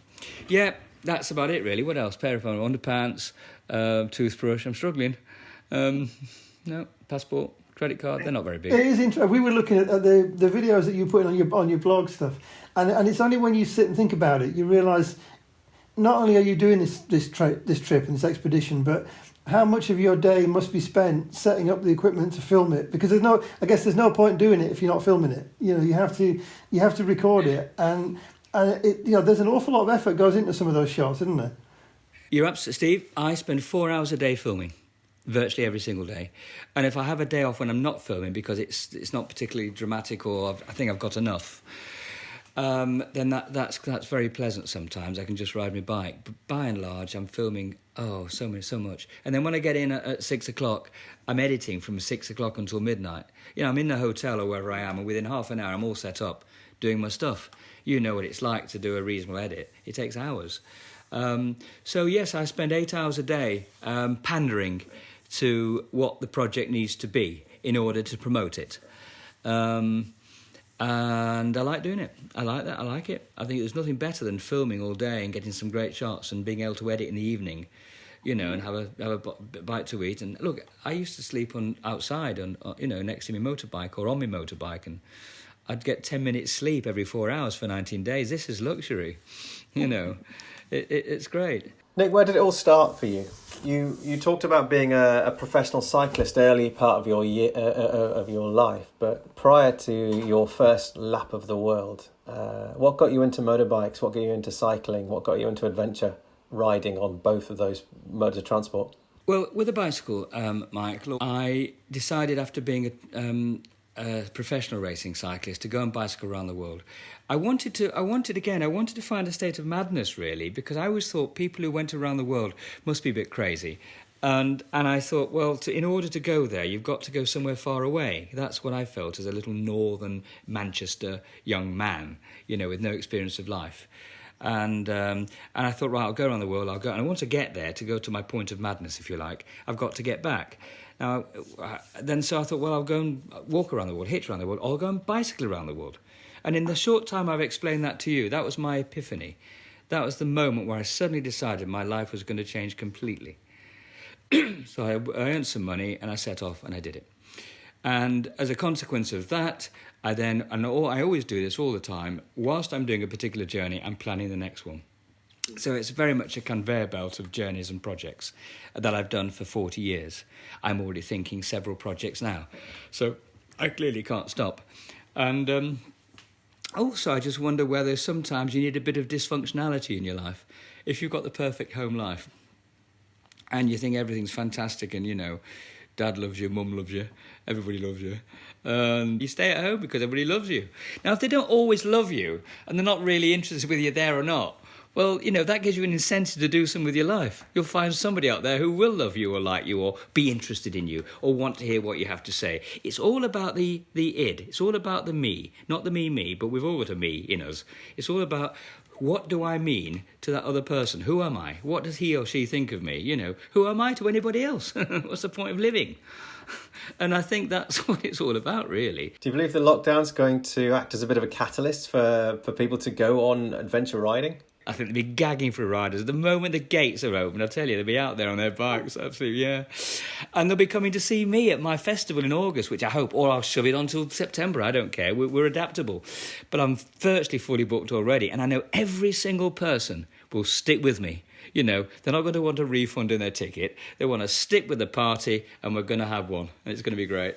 Yeah, that's about it, really. What else? Pair of underpants, toothbrush. I'm struggling. No, passport, credit card. They're not very big. It is interesting. We were looking at the videos that you put on your blog stuff, and it's only when you sit and think about it you realise not only are you doing this trip and this expedition, but how much of your day must be spent setting up the equipment to film it, because there's no point doing it if you're not filming it. You have to record it, and it, there's an awful lot of effort goes into some of those shots, isn't there? You're absolutely, Steve. I spend 4 hours a day filming, virtually every single day, and if I have a day off when I'm not filming because it's not particularly dramatic or I think I've got enough, then that's very pleasant. Sometimes I can just ride my bike, but by and large I'm filming so much. And then when I get in at 6 o'clock, I'm editing from 6 o'clock until midnight. I'm in the hotel or wherever I am, and within half an hour I'm all set up doing my stuff. You know what it's like to do a reasonable edit. It takes hours. So yes, I spend 8 hours a day pandering to what the project needs to be in order to promote it. And I like doing it. I like that. I like it. I think there's nothing better than filming all day and getting some great shots and being able to edit in the evening, and have a bite to eat. And look, I used to sleep outside next to my motorbike or on my motorbike, and I'd get 10 minutes sleep every 4 hours for 19 days. This is luxury, It's great. Nick, where did it all start for you? You talked about being a professional cyclist early part of your life, but prior to your first lap of the world, what got you into motorbikes? What got you into cycling? What got you into adventure riding on both of those modes of transport? Well, with a bicycle, Mike, look, I decided after being a professional racing cyclist to go and bicycle around the world. I wanted to find a state of madness, really, because I always thought people who went around the world must be a bit crazy. And I thought, well, in order to go there, you've got to go somewhere far away. That's what I felt as a little northern Manchester young man, with no experience of life. And I thought, right, I'll go around the world, and I want to get there to go to my point of madness, if you like. I've got to get back. Now, so I thought, well, I'll go and walk around the world, hitch around the world, or I'll go and bicycle around the world. And in the short time I've explained that to you, that was my epiphany. That was the moment where I suddenly decided my life was going to change completely. So I earned some money and I set off and I did it. And as a consequence of that, I always do this all the time, whilst I'm doing a particular journey, I'm planning the next one. So it's very much a conveyor belt of journeys and projects that I've done for 40 years. I'm already thinking several projects now. So I clearly can't stop. And also, I just wonder whether sometimes you need a bit of dysfunctionality in your life. If you've got the perfect home life and you think everything's fantastic and, Dad loves you, Mum loves you, everybody loves you, you stay at home because everybody loves you. Now, if they don't always love you and they're not really interested whether you're there or not, well, that gives you an incentive to do something with your life. You'll find somebody out there who will love you or like you or be interested in you or want to hear what you have to say. It's all about the id. It's all about the me. Not the me, but we've all got a me in us. It's all about what do I mean to that other person? Who am I? What does he or she think of me? Who am I to anybody else? What's the point of living? And I think that's what it's all about, really. Do you believe the lockdown's going to act as a bit of a catalyst for people to go on adventure riding? I think they'll be gagging for riders. The moment the gates are open, I'll tell you, they'll be out there on their bikes, absolutely, yeah. And they'll be coming to see me at my festival in August, which I hope, or I'll shove it on till September, I don't care, we're adaptable. But I'm virtually fully booked already, and I know every single person will stick with me. You know, they're not going to want a refund in their ticket. They want to stick with the party, and we're going to have one, and it's going to be great.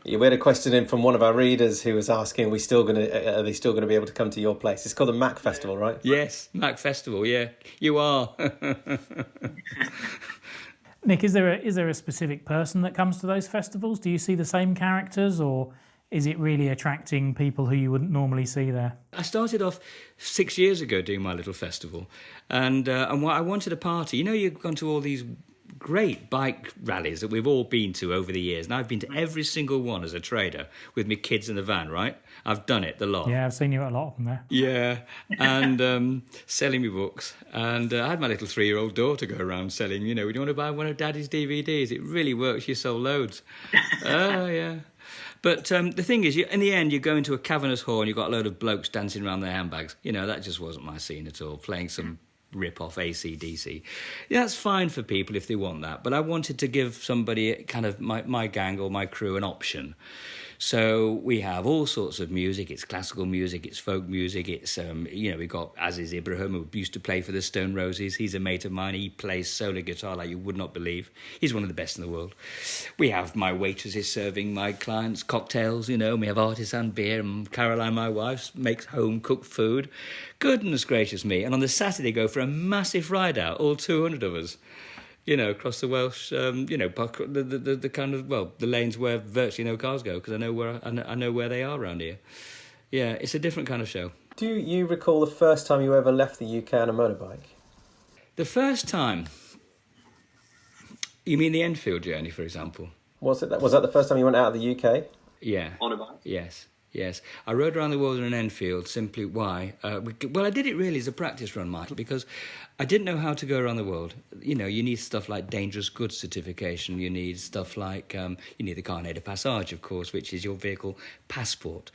Yeah, we had a question in from one of our readers who was asking, are they still going to be able to come to your place? It's called the Mack Festival, right? Yes, Mack Festival, yeah. You are. Nick, is there a specific person that comes to those festivals? Do you see the same characters, or is it really attracting people who you wouldn't normally see there? I started off 6 years ago doing my little festival, and what I wanted a party. You know, you've gone to all these great bike rallies that we've all been to over the years, and I've been to every single one as a trader with my kids in the van, right? I've done it, the lot. Yeah, I've seen you at a lot of them there. Yeah, and selling me books. And I had my little 3-year-old daughter go around selling, you know, do you want to buy one of Daddy's DVDs? It really works, you sell loads. Oh, yeah. But the thing is, in the end, you go into a cavernous hall and you've got a load of blokes dancing around their handbags. You know, that just wasn't my scene at all, playing some rip-off AC/DC. Yeah, that's fine for people if they want that, but I wanted to give somebody, kind of my gang or my crew, an option. So we have all sorts of music. It's classical music, it's folk music, it's, you know, we've got, as is Ibrahim, who used to play for the Stone Roses. He's a mate of mine. He plays solo guitar like you would not believe. He's one of the best in the world. We have my waitresses serving my clients cocktails, you know, and we have artisan beer, and Caroline, my wife, makes home-cooked food. Goodness gracious me. And on the Saturday, go for a massive ride-out, all 200 of us. You know, across the Welsh, you know, the kind of, well, the lanes where virtually no cars go, because I know where they are around here. Yeah, it's a different kind of show. Do you recall the first time you ever left the UK on a motorbike? The first time? You mean the Enfield journey, for example? Was that the first time you went out of the UK? Yeah. On a bike? Yes. I rode around the world in an Enfield. Simply why? Well, I did it really as a practice run, Michael, because I didn't know how to go around the world. You know, you need stuff like dangerous goods certification. You need stuff like, you need the Carnet de Passage, of course, which is your vehicle passport,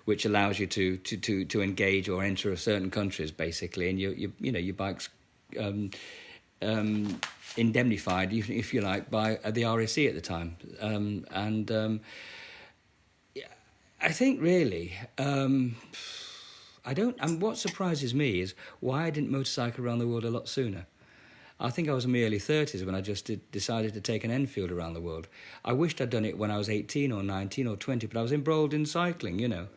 which allows you to engage or enter certain countries, basically. And your bike's indemnified, if you like, by the RAC at the time. I think really, and what surprises me is why I didn't motorcycle around the world a lot sooner. I think I was in my early 30s when I just decided to take an Enfield around the world. I wished I'd done it when I was 18 or 19 or 20, but I was embroiled in cycling, you know.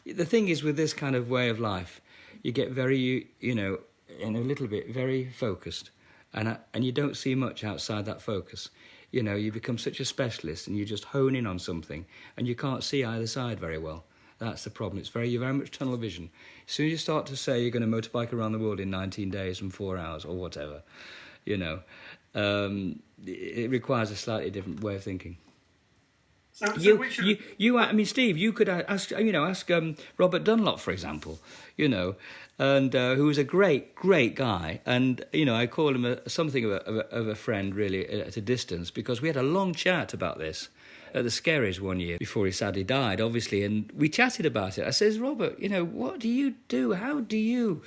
The thing is, with this kind of way of life, you get very, you know, in a little bit, very focused, and you don't see much outside that focus. You know, you become such a specialist and you just hone in on something and you can't see either side very well. That's the problem. You're very much tunnel vision. As soon as you start to say you're going to motorbike around the world in 19 days and 4 hours or whatever, you know, it requires a slightly different way of thinking. I mean, Steve, you could ask Robert Dunlop, for example, you know, and who was a great guy, and you know, I call him something of a friend, really, at a distance, because we had a long chat about this at the Scaries one year before he sadly died, obviously, and we chatted about it. I says, Robert, you know, what do you do? How do you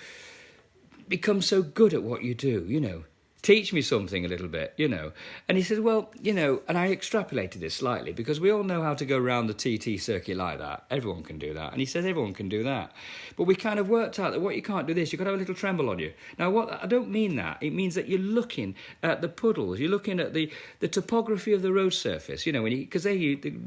become so good at what you do? You know, teach me something a little bit, you know. And he said, well, you know, and I extrapolated this slightly because we all know how to go around the TT circuit like that. Everyone can do that. And he says everyone can do that. But we kind of worked out that what you can't do this, you've got to have a little tremble on you. Now, what I don't mean that. It means that you're looking at the puddles. You're looking at the topography of the road surface, you know, because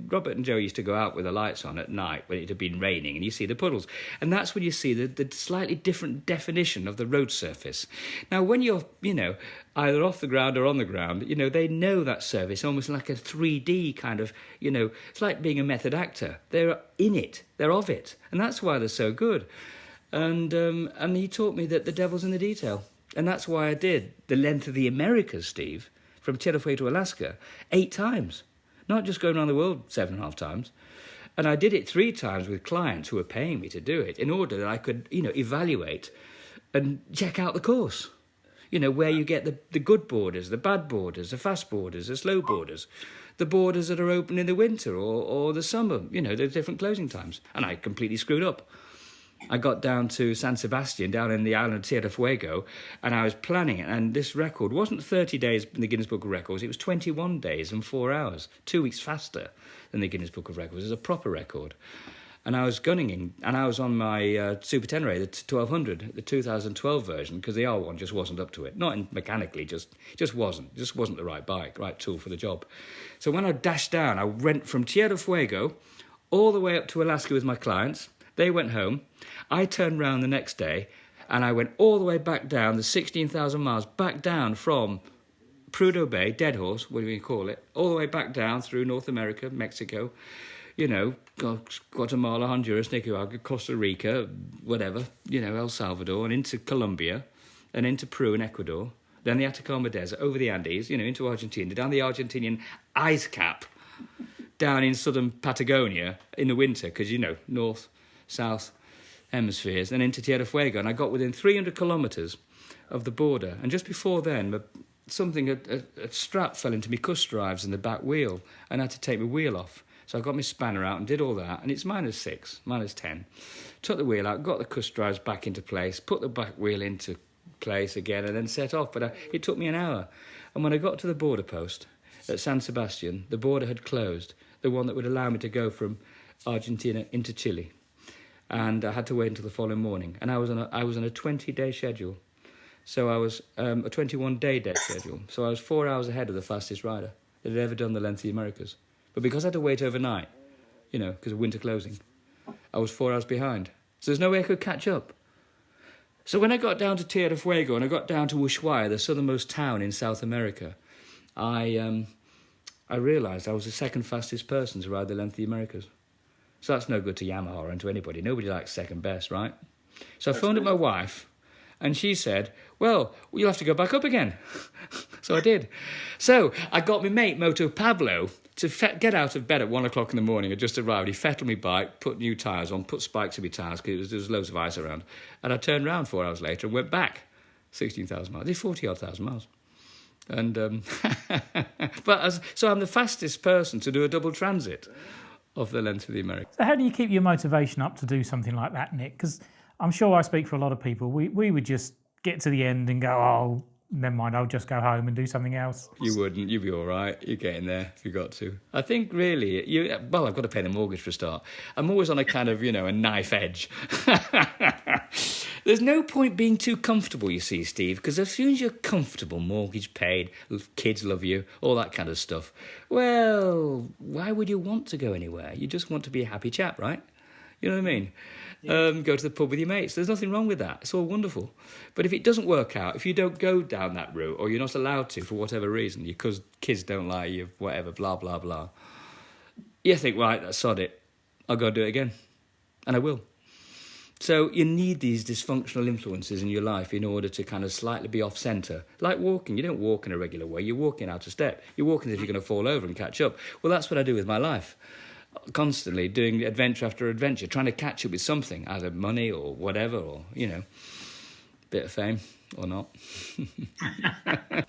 Robert and Joe used to go out with the lights on at night when it had been raining and you see the puddles. And that's when you see the slightly different definition of the road surface. Now, when you're, you know, either off the ground or on the ground, you know, they know that surface almost like a 3D kind of, you know, it's like being a method actor. They're in it, they're of it, and that's why they're so good. And he taught me that the devil's in the detail, and that's why I did the length of the Americas, Steve, from Chilliwack to Alaska, 8 times, not just going around the world 7.5 times. And I did it 3 times with clients who were paying me to do it in order that I could, you know, evaluate and check out the course. You know, where you get the good borders, the bad borders, the fast borders, the slow borders, the borders that are open in the winter or the summer, you know, there's different closing times. And I completely screwed up. I got down to San Sebastian, down in the island of Tierra del Fuego, and I was planning it. And this record wasn't 30 days in the Guinness Book of Records. It was 21 days and 4 hours, 2 weeks faster than the Guinness Book of Records. It was a proper record. and I was gunning, and I was on my Super Tenere, the 1200, the 2012 version, because the R1 just wasn't up to it. Not mechanically, just wasn't the right bike, right tool for the job. So when I dashed down, I went from Tierra Fuego all the way up to Alaska with my clients. They went home. I turned round the next day, and I went all the way back down, the 16,000 miles, back down from Prudhoe Bay, Dead Horse, what do you call it, all the way back down through North America, Mexico, Guatemala, Honduras, Nicaragua, Costa Rica, whatever, El Salvador, and into Colombia, and into Peru and Ecuador, then the Atacama Desert, over the Andes, into Argentina, down the Argentinian ice cap, down in southern Patagonia in the winter, because, north, south hemispheres, and into Tierra Fuego, and I got within 300 kilometres of the border, and just before then, a strap fell into my cuss drives in the back wheel, and I had to take my wheel off. So I got my spanner out and did all that, and it's -6, -10. Took the wheel out, got the cuss drives back into place, put the back wheel into place again, and then set off. But it took me an hour. And when I got to the border post at San Sebastian, the border had closed, the one that would allow me to go from Argentina into Chile. And I had to wait until the following morning. And I was on a 20-day schedule. So I was a 21-day schedule. So I was 4 hours ahead of the fastest rider that had ever done the length of the Americas. But because I had to wait overnight, because of winter closing, I was 4 hours behind. So there's no way I could catch up. So when I got down to Tierra Fuego and I got down to Ushuaia, the southernmost town in South America, I realised I was the second fastest person to ride the length of the Americas. So that's no good to Yamaha and to anybody. Nobody likes second best, right? So I phoned up my wife, and she said, well, you'll have to go back up again. So I did. So I got my mate, Moto Pablo, to get out of bed at 1 o'clock in the morning. I just arrived. He fettled my bike, put new tyres on, put spikes in my tyres because there was loads of ice around. And I turned around 4 hours later and went back 16,000 miles. I did 40-odd thousand miles. And so I'm the fastest person to do a double transit of the length of the Americas. So how do you keep your motivation up to do something like that, Nick? Because I'm sure I speak for a lot of people. We would just get to the end and go, oh, never mind, I'll just go home and do something else. You wouldn't. You'd be all right. You're getting there if you got to. I think really, I've got to pay the mortgage for a start. I'm always on a kind of, a knife edge. There's no point being too comfortable, you see, Steve, because as soon as you're comfortable, mortgage paid, kids love you, all that kind of stuff, well, why would you want to go anywhere? You just want to be a happy chap, right? You know what I mean? Go to the pub with your mates. There's nothing wrong with that. It's all wonderful. But if it doesn't work out, if you don't go down that route, or you're not allowed to for whatever reason, because kids don't like you, whatever, blah, blah, blah, you think, right, that's sod it. I'll go do it again. And I will. So you need these dysfunctional influences in your life in order to kind of slightly be off-centre. Like walking. You don't walk in a regular way. You're walking out of step. You're walking as if you're going to fall over and catch up. Well, that's what I do with my life. Constantly doing adventure after adventure, trying to catch up with something, either money or whatever, or, bit of fame or not. Is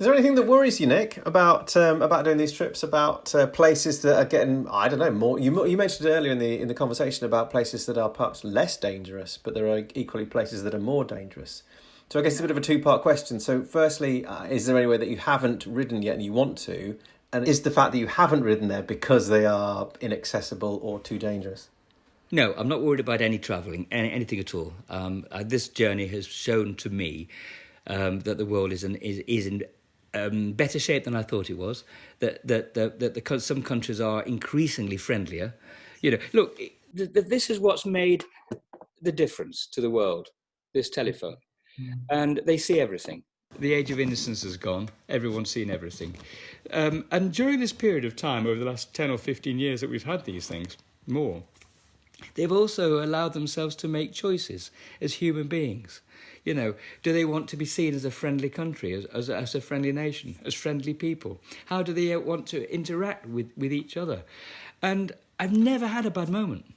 there anything that worries you, Nick, about doing these trips, about places that are getting, I don't know, more? You mentioned earlier in the conversation about places that are perhaps less dangerous, but there are equally places that are more dangerous. So I guess it's a bit of a two-part question. So firstly, is there anywhere that you haven't ridden yet and you want to? And is the fact that you haven't ridden there because they are inaccessible or too dangerous? No, I'm not worried about any travelling, anything at all. This journey has shown to me that the world is in better shape than I thought it was. That some countries are increasingly friendlier. Look, this is what's made the difference to the world. This telephone, and they see everything. The age of innocence has gone. Everyone's seen everything. And during this period of time, over the last 10 or 15 years that we've had these things, more, they've also allowed themselves to make choices as human beings. Do they want to be seen as a friendly country, as a friendly nation, as friendly people? How do they want to interact with each other? And I've never had a bad moment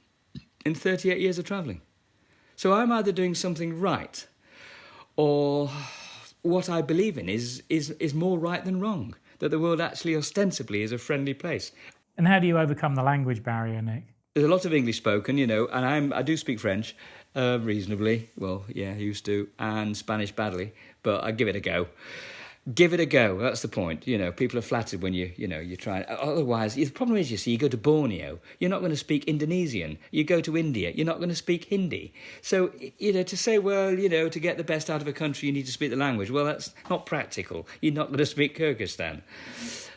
in 38 years of travelling. So I'm either doing something right, or what I believe in is more right than wrong, that the world actually ostensibly is a friendly place. And how do you overcome the language barrier, Nick? There's a lot of English spoken, and I do speak French reasonably. Well, yeah, I used to, and Spanish badly, but I give it a go. Give it a go. That's the point. People are flattered when you try. Otherwise, the problem is, you go to Borneo, you're not going to speak Indonesian. You go to India, you're not going to speak Hindi. So, to say, well, to get the best out of a country, you need to speak the language. Well, that's not practical. You're not going to speak Kyrgyzstan.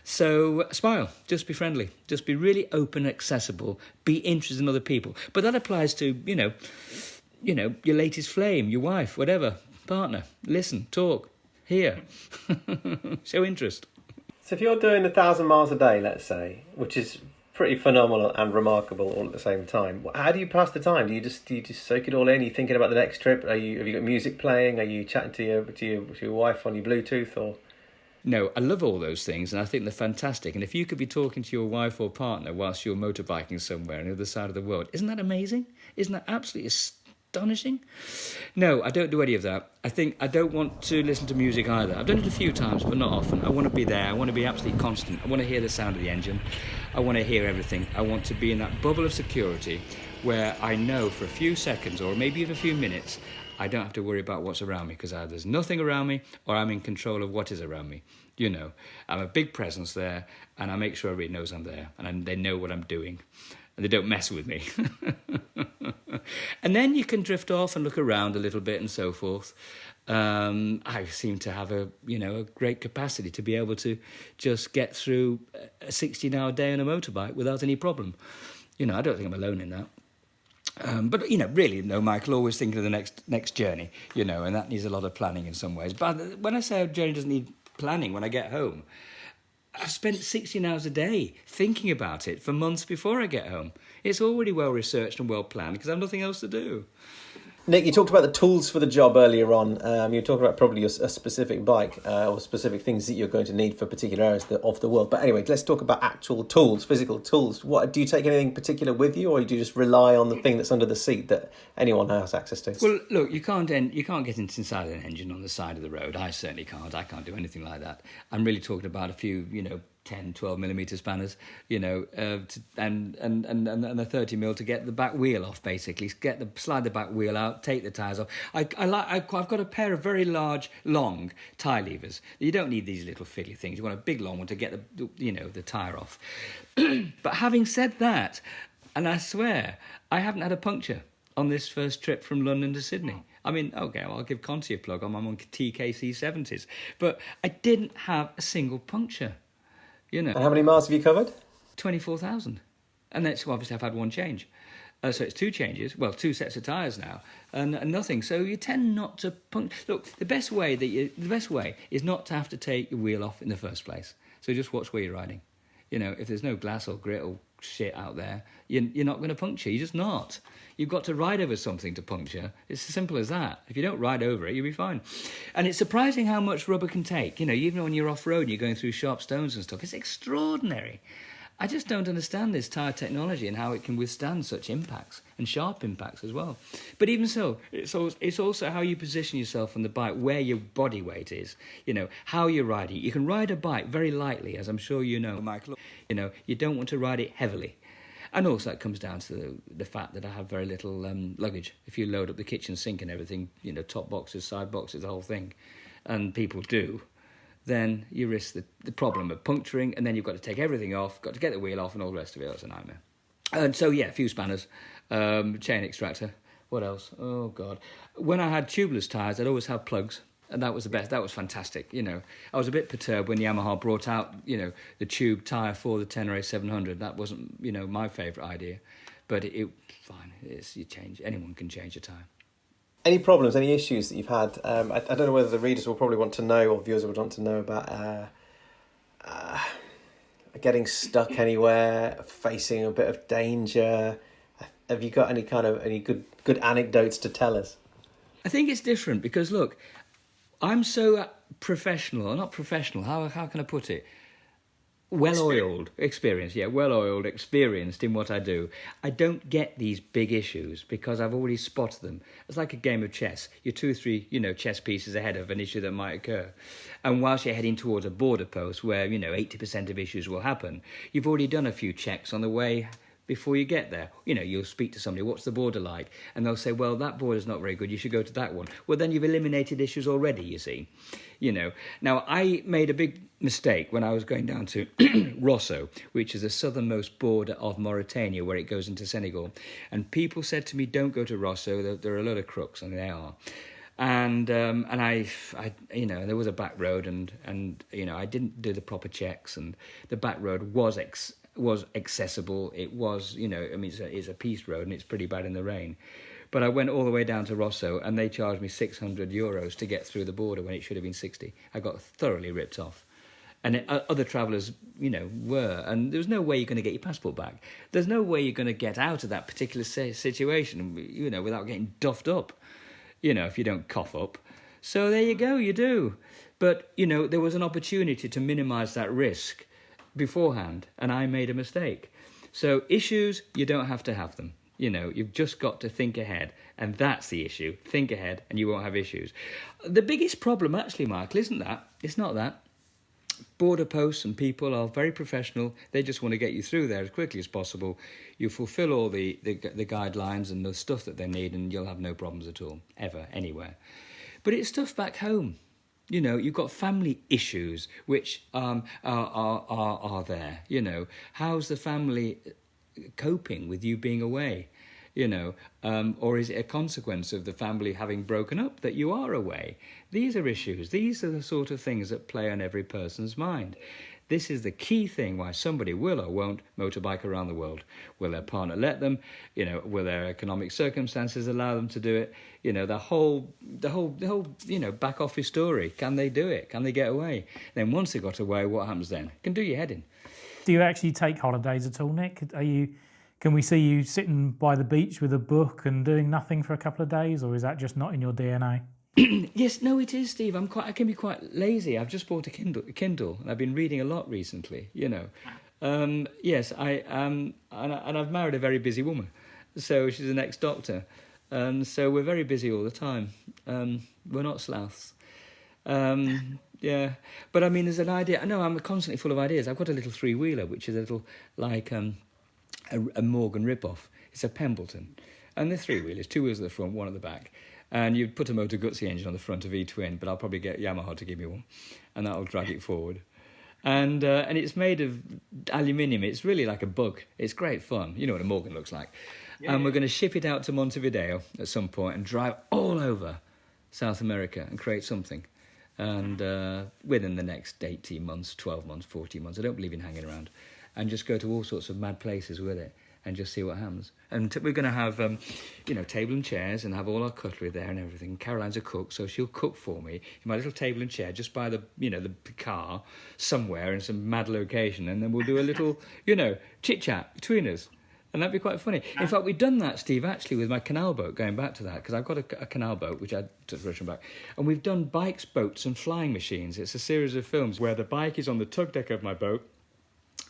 So smile, just be friendly, just be really open, accessible, be interested in other people. But that applies to, your latest flame, your wife, whatever, partner. Listen, talk, hear, show interest. So if you're doing 1,000 miles a day, let's say, which is pretty phenomenal and remarkable all at the same time, how do you pass the time? Do you just soak it all in? Are you thinking about the next trip? Have you got music playing? Are you chatting to your wife on your Bluetooth or? No, I love all those things, and I think they're fantastic. And if you could be talking to your wife or partner whilst you're motorbiking somewhere on the other side of the world, isn't that amazing? Isn't that absolutely astonishing? No, I don't do any of that. I don't want to listen to music either. I've done it a few times, but not often. I want to be there. I want to be absolutely constant. I want to hear the sound of the engine. I want to hear everything. I want to be in that bubble of security where I know for a few seconds or maybe even a few minutes I don't have to worry about what's around me, because either there's nothing around me or I'm in control of what is around me. I'm a big presence there, and I make sure everybody knows I'm there, and they know what I'm doing, and they don't mess with me. And then you can drift off and look around a little bit and so forth. I seem to have a great capacity to be able to just get through a 16-hour day on a motorbike without any problem. I don't think I'm alone in that. But, really, no, Michael, always thinking of the next journey, and that needs a lot of planning in some ways. But when I say a journey doesn't need planning, when I get home, I've spent 16 hours a day thinking about it for months before I get home. It's already well researched and well planned because I have nothing else to do. Nick, you talked about the tools for the job earlier on. You were talking about probably a specific bike or specific things that you're going to need for particular areas of the world. But anyway, let's talk about actual tools, physical tools. What do you take anything particular with you, or do you just rely on the thing that's under the seat that anyone has access to? Well, look, you can't get inside an engine on the side of the road. I certainly can't. I can't do anything like that. I'm really talking about a few, 10, 12 millimetre spanners, and a 30 mil to get the back wheel off, basically. Slide the back wheel out, take the tyres off. I've got a pair of very large, long tyre levers. You don't need these little fiddly things. You want a big, long one to get the tyre off. But having said that, and I swear, I haven't had a puncture on this first trip from London to Sydney. I mean, okay, well, I'll give Conti a plug. I'm on TKC 70s. But I didn't have a single puncture. And how many miles have you covered? 24,000. And that's obviously I've had one change. So it's two changes, well, two sets of tyres now, and nothing. So you tend not to puncture. Look, the best way is not to have to take your wheel off in the first place. So just watch where you're riding. If there's no glass or grit or shit out there, you're not going to puncture. You're just not. You've got to ride over something to puncture. It's as simple as that. If you don't ride over it, you'll be fine. And it's surprising how much rubber can take. Even when you're off-road and you're going through sharp stones and stuff, it's extraordinary. I just don't understand this tyre technology and how it can withstand such impacts and sharp impacts as well. But even so, it's also how you position yourself on the bike, where your body weight is, how you're riding. You can ride a bike very lightly, as I'm sure you know, Michael. You don't want to ride it heavily. And also it comes down to the fact that I have very little luggage. If you load up the kitchen sink and everything, top boxes, side boxes, the whole thing, and people do, then you risk the problem of puncturing, and then you've got to take everything off, got to get the wheel off, and all the rest of it. It's a nightmare. And so, a few spanners, chain extractor. What else? Oh, God. When I had tubeless tyres, I'd always have plugs. And that was the best. That was fantastic. I was a bit perturbed when Yamaha brought out, the tube tyre for the Turner A700. That wasn't, my favourite idea. But it fine. You change. Anyone can change a tyre. Any problems, any issues that you've had? I don't know whether the readers will probably want to know, or viewers will want to know about getting stuck anywhere, facing a bit of danger. Have you got any good anecdotes to tell us? I think it's different because, look, I'm so professional, not professional, how can I put it? Well-oiled, experienced in what I do. I don't get these big issues because I've already spotted them. It's like a game of chess. You're 2 or 3, chess pieces ahead of an issue that might occur. And whilst you're heading towards a border post where, 80% of issues will happen, you've already done a few checks on the way before you get there. You know, you'll speak to somebody, what's the border like? And they'll say, well, that border's not very good, you should go to that one. Well, then you've eliminated issues already, you see. You know, now I made a big mistake when I was going down to Rosso, which is the southernmost border of Mauritania, where it goes into Senegal. And people said to me, don't go to Rosso, there are a lot of crooks, and they are. And I you know, there was a back road, and you know, I didn't do the proper checks, and the back road was accessible. It was, you know, I mean, it's a piste road, and it's pretty bad in the rain. But I went all the way down to Rosso, and they charged me €600 to get through the border when it should have been 60. I got thoroughly ripped off. And other travellers, you know, were. And there's no way you're going to get your passport back. There's no way you're going to get out of that particular situation, you know, without getting duffed up, you know, if you don't cough up. So there you go, you do. But, you know, there was an opportunity to minimise that risk beforehand, and I made a mistake. So issues, you don't have to have them. You know, you've just got to think ahead, and that's the issue. Think ahead, and you won't have issues. The biggest problem, actually, Michael, isn't that? It's not that. Border posts and people are very professional. They just want to get you through there as quickly as possible. You fulfil all the guidelines and the stuff that they need, and you'll have no problems at all, ever, anywhere. But it's stuff back home. You know, you've got family issues which are there. You know, how's the family coping with you being away? You know, or is it a consequence of the family having broken up that you are away? These are issues. These are the sort of things that play on every person's mind. This is the key thing why somebody will or won't motorbike around the world. Will their partner let them? You know, will their economic circumstances allow them to do it? You know, the whole, you know, back office story. Can they do it? Can they get away? Then once they got away, what happens then? It can do your head in. Do you actually take holidays at all, Nick? Can we see you sitting by the beach with a book and doing nothing for a couple of days, or is that just not in your DNA? Yes, no, it is, Steve. I can be quite lazy. I've just bought a Kindle, and I've been reading a lot recently. You know, yes, and I've married a very busy woman, so she's an ex-doctor, and so we're very busy all the time. We're not sloughs. Yeah, but I mean, there's an idea. No, I'm constantly full of ideas. I've got a little three-wheeler, which is a little like a Morgan rip-off. It's a Pembleton, and the three-wheelers, 2 wheels at the front, 1 at the back. And you'd put a Motor Guzzi engine on the front of E-twin, but I'll probably get Yamaha to give me one, and that'll drag it forward. And it's made of aluminium. It's really like a bug. It's great fun. You know what a Morgan looks like. Yeah, and we're going to ship it out to Montevideo at some point and drive all over South America and create something. And within the next 18 months, 12 months, 14 months, I don't believe in hanging around, and just go to all sorts of mad places with it and just see what happens. And we're going to have, you know, table and chairs and have all our cutlery there and everything. Caroline's a cook, so she'll cook for me in my little table and chair just by the, you know, the car somewhere in some mad location, and then we'll do a little, you know, chit-chat between us. And that'd be quite funny. In fact, we've done that, Steve, actually, with my canal boat, going back to that, because I've got a canal boat, which I took the Russian back. And we've done bikes, boats and flying machines. It's a series of films where the bike is on the tug deck of my boat.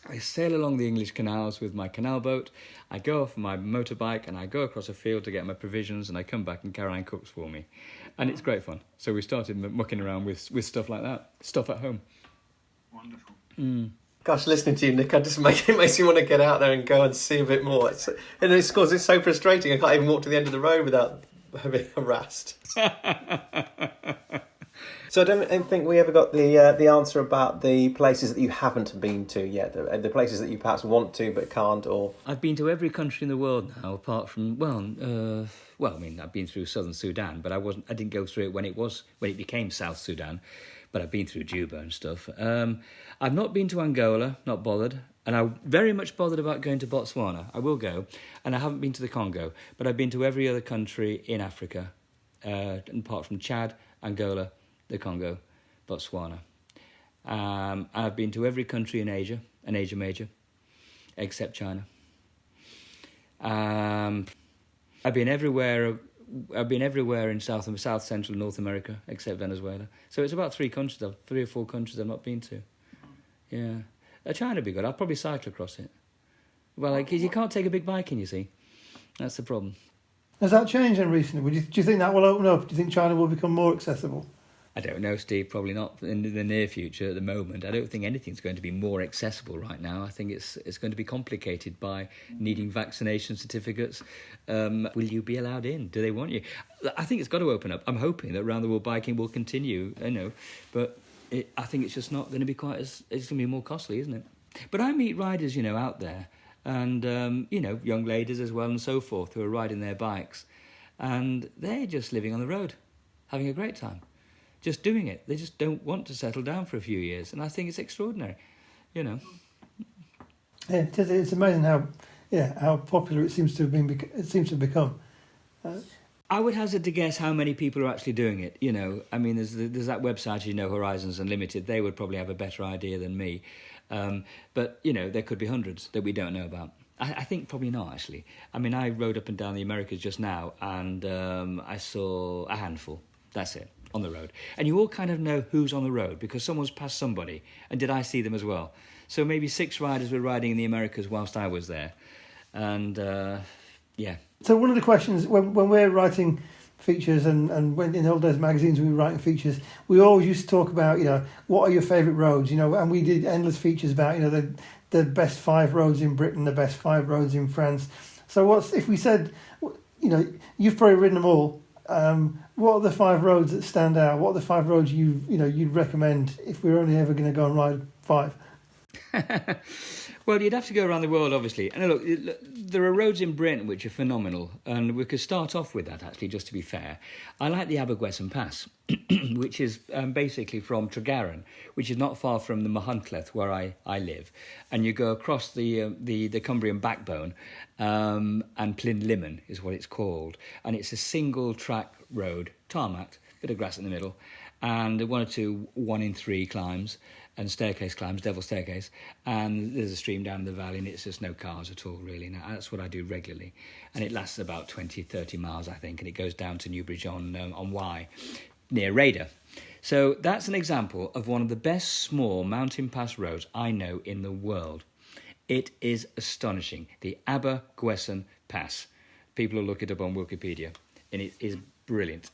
I sail along the English canals with my canal boat. I go off my motorbike and I go across a field to get my provisions, and I come back and Caroline cooks for me. And it's great fun. So we started mucking around with stuff like that, stuff at home. Wonderful. Gosh, listening to you, Nick, it makes you want to get out there and go and see a bit more. It's so frustrating. I can't even walk to the end of the road without being harassed. So I don't think we ever got the answer about the places that you haven't been to yet, the places that you perhaps want to but can't. Or I've been to every country in the world now, apart from I mean, I've been through southern Sudan, but I didn't go through it when it became South Sudan. But I've been through Juba and stuff. I've not been to Angola, not bothered, and I'm very much bothered about going to Botswana. I will go, and I haven't been to the Congo, but I've been to every other country in Africa, apart from Chad, Angola, the Congo, Botswana. I've been to every country in Asia, an Asia major, except China. I've been everywhere in South Central North America, except Venezuela. So it's about 3 or 4 countries I've not been to. Yeah, China would be good. I'll probably cycle across it. Well, you can't take a big bike in, you see. That's the problem. Has that changed then recently? Do you think that will open up? Do you think China will become more accessible? I don't know, Steve, probably not in the near future at the moment. I don't think anything's going to be more accessible right now. I think it's going to be complicated by needing vaccination certificates. Will you be allowed in? Do they want you? I think it's got to open up. I'm hoping that round the world biking will continue, but I think it's just not going to be it's going to be more costly, isn't it? But I meet riders, out there, and, young ladies as well and so forth who are riding their bikes, and they're just living on the road, having a great time. Just doing it. They just don't want to settle down for a few years, and I think it's extraordinary, Yeah, it's amazing how popular it seems to have become. I would hazard to guess how many people are actually doing it. I mean, there's that website, Horizons Unlimited. They would probably have a better idea than me, but there could be hundreds that we don't know about. I think probably not, actually. I mean, I rode up and down the Americas just now, and I saw a handful. That's it. On the road. And you all kind of know who's on the road because someone's passed somebody. And did I see them as well? So maybe 6 riders were riding in the Americas whilst I was there. And, yeah. So one of the questions, when we're writing features and when in old days magazines we were writing features, we always used to talk about, what are your favourite roads, and we did endless features about, the best 5 roads in Britain, the best 5 roads in France. So if we said, you've probably ridden them all, what are the 5 roads that stand out? What are the 5 roads you'd recommend if we were only ever going to go and ride 5? Well, you'd have to go around the world, obviously. And look, there are roads in Britain which are phenomenal, and we could start off with that, actually, just to be fair. I like the Abergwesen Pass, which is basically from Tregaron, which is not far from the Machynlleth, where I live. And you go across the Cumbrian backbone, and Plynlimmon is what it's called. And it's a single-track road, tarmac, bit of grass in the middle, and 1 or 2 1 in 3 climbs, and staircase climbs, Devil Staircase, and there's a stream down in the valley, and it's just no cars at all, really. Now, that's what I do regularly, and it lasts about 20, 30 miles, I think, and it goes down to Newbridge on Wye, near Raider. So that's an example of one of the best small mountain pass roads I know in the world. It is astonishing, the Abergwesen Pass. People will look it up on Wikipedia, and it is brilliant.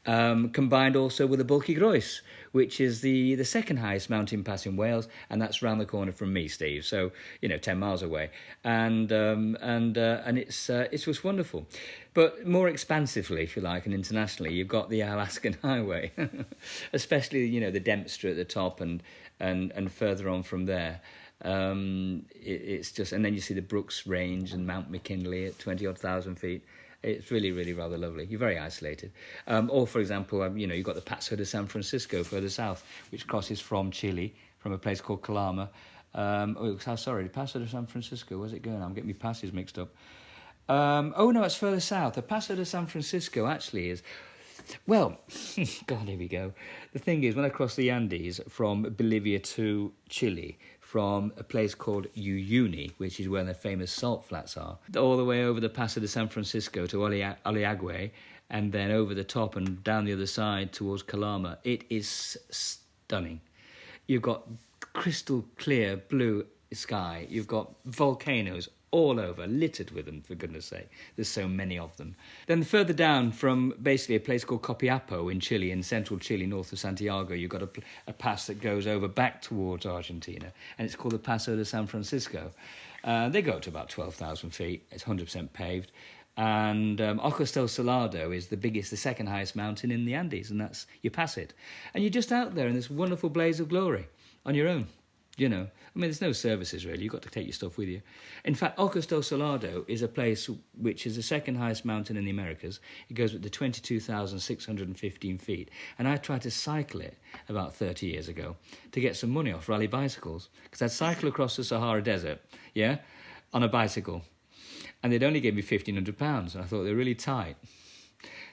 Combined also with the Bulky Groes, which is the second highest mountain pass in Wales, and that's round the corner from me, Steve. So 10 miles away, and it's just wonderful. But more expansively, if you like, and internationally, you've got the Alaskan Highway, especially the Dempster at the top, and further on from there. It's just, and then you see the Brooks Range and Mount McKinley at 20,000 feet. It's really, really rather lovely. You're very isolated. Or, for example, you've got the Paso de San Francisco further south, which crosses from Chile, from a place called Calama. The Paso de San Francisco, where's it going? I'm getting my passes mixed up. No, it's further south. The Paso de San Francisco actually is... Well, God, here we go. The thing is, when I cross the Andes from Bolivia to Chile, from a place called Uyuni, which is where the famous salt flats are, all the way over the Paso de San Francisco to Oliagüe, and then over the top and down the other side towards Calama, it is stunning. You've got crystal clear blue sky. You've got volcanoes all over, littered with them, for goodness sake. There's so many of them. Then further down from basically a place called Copiapo in Chile, in central Chile, north of Santiago, you've got a pass that goes over back towards Argentina, and it's called the Paso de San Francisco. They go up to about 12,000 feet. It's 100% paved. And Ojos del Salado is the second highest mountain in the Andes, and you pass it. And you're just out there in this wonderful blaze of glory on your own. There's no services really. You've got to take your stuff with you. In fact, Ojos del Salado is a place which is the second highest mountain in the Americas. It goes up to 22,615 feet. And I tried to cycle it about 30 years ago to get some money off rally bicycles. Because I'd cycle across the Sahara Desert, on a bicycle. And they'd only give me £1,500. And I thought they were really tight.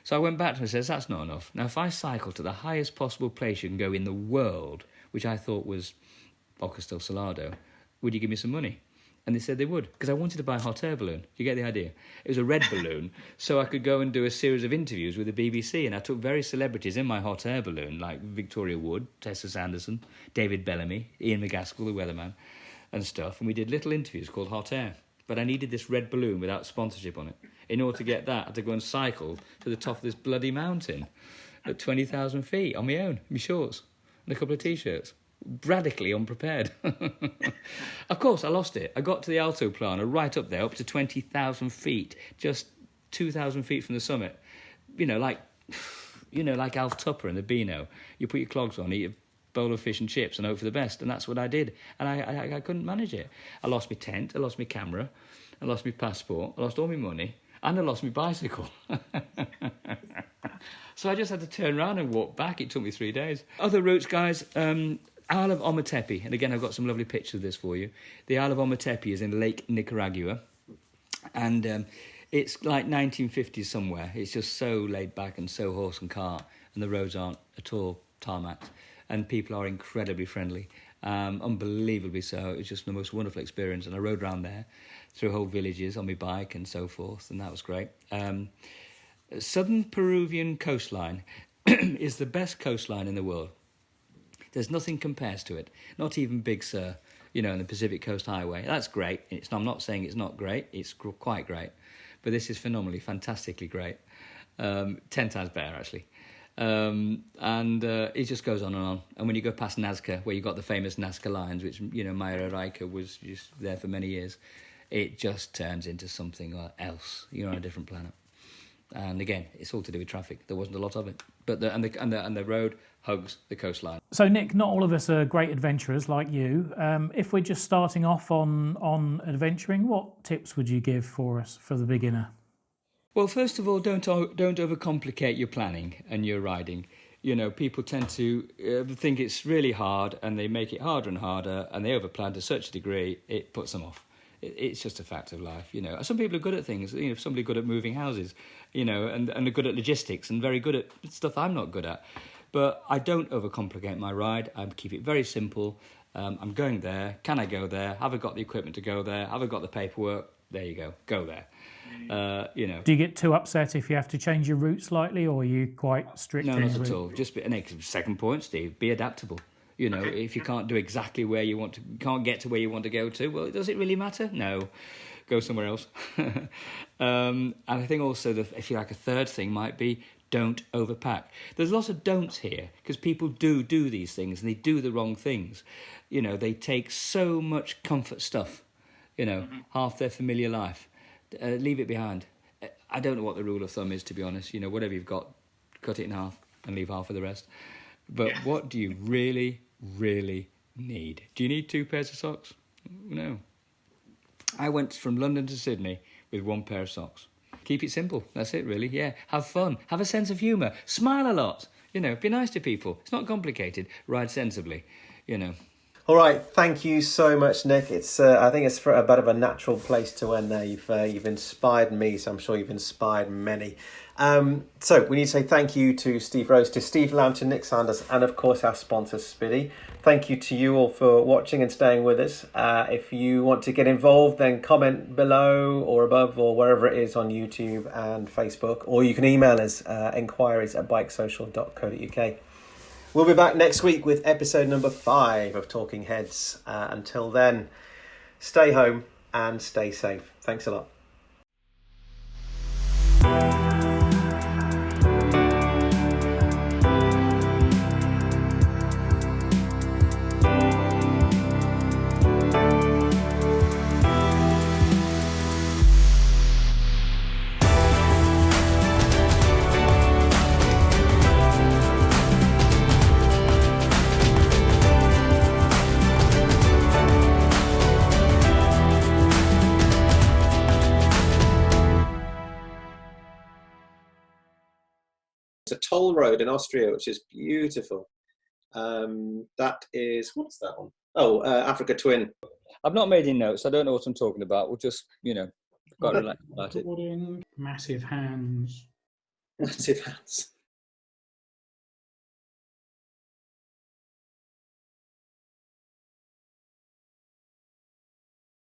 So I went back to them and said, that's not enough. Now, if I cycle to the highest possible place you can go in the world, which I thought was Ojos del Salado, would you give me some money? And they said they would, because I wanted to buy a hot air balloon. You get the idea? It was a red balloon, so I could go and do a series of interviews with the BBC, and I took various celebrities in my hot air balloon, like Victoria Wood, Tessa Sanderson, David Bellamy, Ian McGaskill, the weatherman, and stuff, and we did little interviews called Hot Air. But I needed this red balloon without sponsorship on it. In order to get that, I had to go and cycle to the top of this bloody mountain. at 20,000 feet on my own, my shorts and a couple of T-shirts. Radically unprepared. Of course, I lost it. I got to the altoplano right up there, up to 20,000 feet, just 2,000 feet from the summit. Like Alf Tupper in the Beano. You put your clogs on, eat a bowl of fish and chips and hope for the best, and that's what I did. And I couldn't manage it. I lost my tent, I lost my camera, I lost my passport, I lost all my money, and I lost my bicycle. So I just had to turn around and walk back. It took me 3 days. Other routes, guys, Isle of Ometepe, and again I've got some lovely pictures of this for you. The Isle of Ometepe is in Lake Nicaragua, and it's like 1950s somewhere. It's just so laid back and so horse and cart, and the roads aren't at all tarmacked, and people are incredibly friendly, unbelievably so. It was just the most wonderful experience, and I rode around there through whole villages on my bike and so forth, and that was great. Southern Peruvian coastline is the best coastline in the world. There's nothing compares to it, not even Big Sur, and the Pacific Coast Highway. That's great. I'm not saying it's not great. It's quite great. But this is phenomenally, fantastically great. 10 times better, actually. And it just goes on and on. And when you go past Nazca, where you've got the famous Nazca lines, which, Maya Raika was just there for many years, it just turns into something else. You're on a different planet. And again, it's all to do with traffic. There wasn't a lot of it. But the road hugs the coastline. So, Nick, not all of us are great adventurers like you. If we're just starting off on adventuring, what tips would you give for us for the beginner? Well, first of all, don't overcomplicate your planning and your riding. People tend to think it's really hard, and they make it harder and harder, and they overplan to such a degree it puts them off. It's just a fact of life, Some people are good at things. Somebody good at moving houses, and are good at logistics and very good at stuff I'm not good at. But I don't overcomplicate my ride. I keep it very simple. I'm going there. Can I go there? Have I got the equipment to go there? Have I got the paperwork? There you go. Go there. Do you get too upset if you have to change your route slightly, or are you quite strict? No, not at all. Just second point, Steve. Be adaptable. If you can't do exactly where you want to, can't get to where you want to go to, well, does it really matter? No, go somewhere else. And I think also, if you like, a third thing might be don't overpack. There's lots of don'ts here because people do these things and they do the wrong things. They take so much comfort stuff, half their familiar life. Leave it behind. I don't know what the rule of thumb is, to be honest. Whatever you've got, cut it in half and leave half for the rest. But what do you really, really need? Do you need 2 pairs of socks? No. I went from London to Sydney with 1 pair of socks. Keep it simple. That's it, really. Yeah. Have fun. Have a sense of humour. Smile a lot. Be nice to people. It's not complicated. Ride sensibly. All right, thank you so much, Nick. I think it's for a bit of a natural place to end there. You've inspired me, so I'm sure you've inspired many. So we need to say thank you to Steve Rose, to Steve Lamb, to Nick Sanders, and of course our sponsor Spiddy. Thank you to you all for watching and staying with us. If you want to get involved, then comment below or above or wherever it is on YouTube and Facebook, or you can email us enquiries@bikesocial.co.uk. We'll be back next week with episode number 5 of Talking Heads. Until then, stay home and stay safe. Thanks a lot. A toll road in Austria, which is beautiful. That is, what's that one? Oh, Africa Twin. I've not made any notes. I don't know what I'm talking about. We'll just, got to relax about it. Massive hands. Massive hands.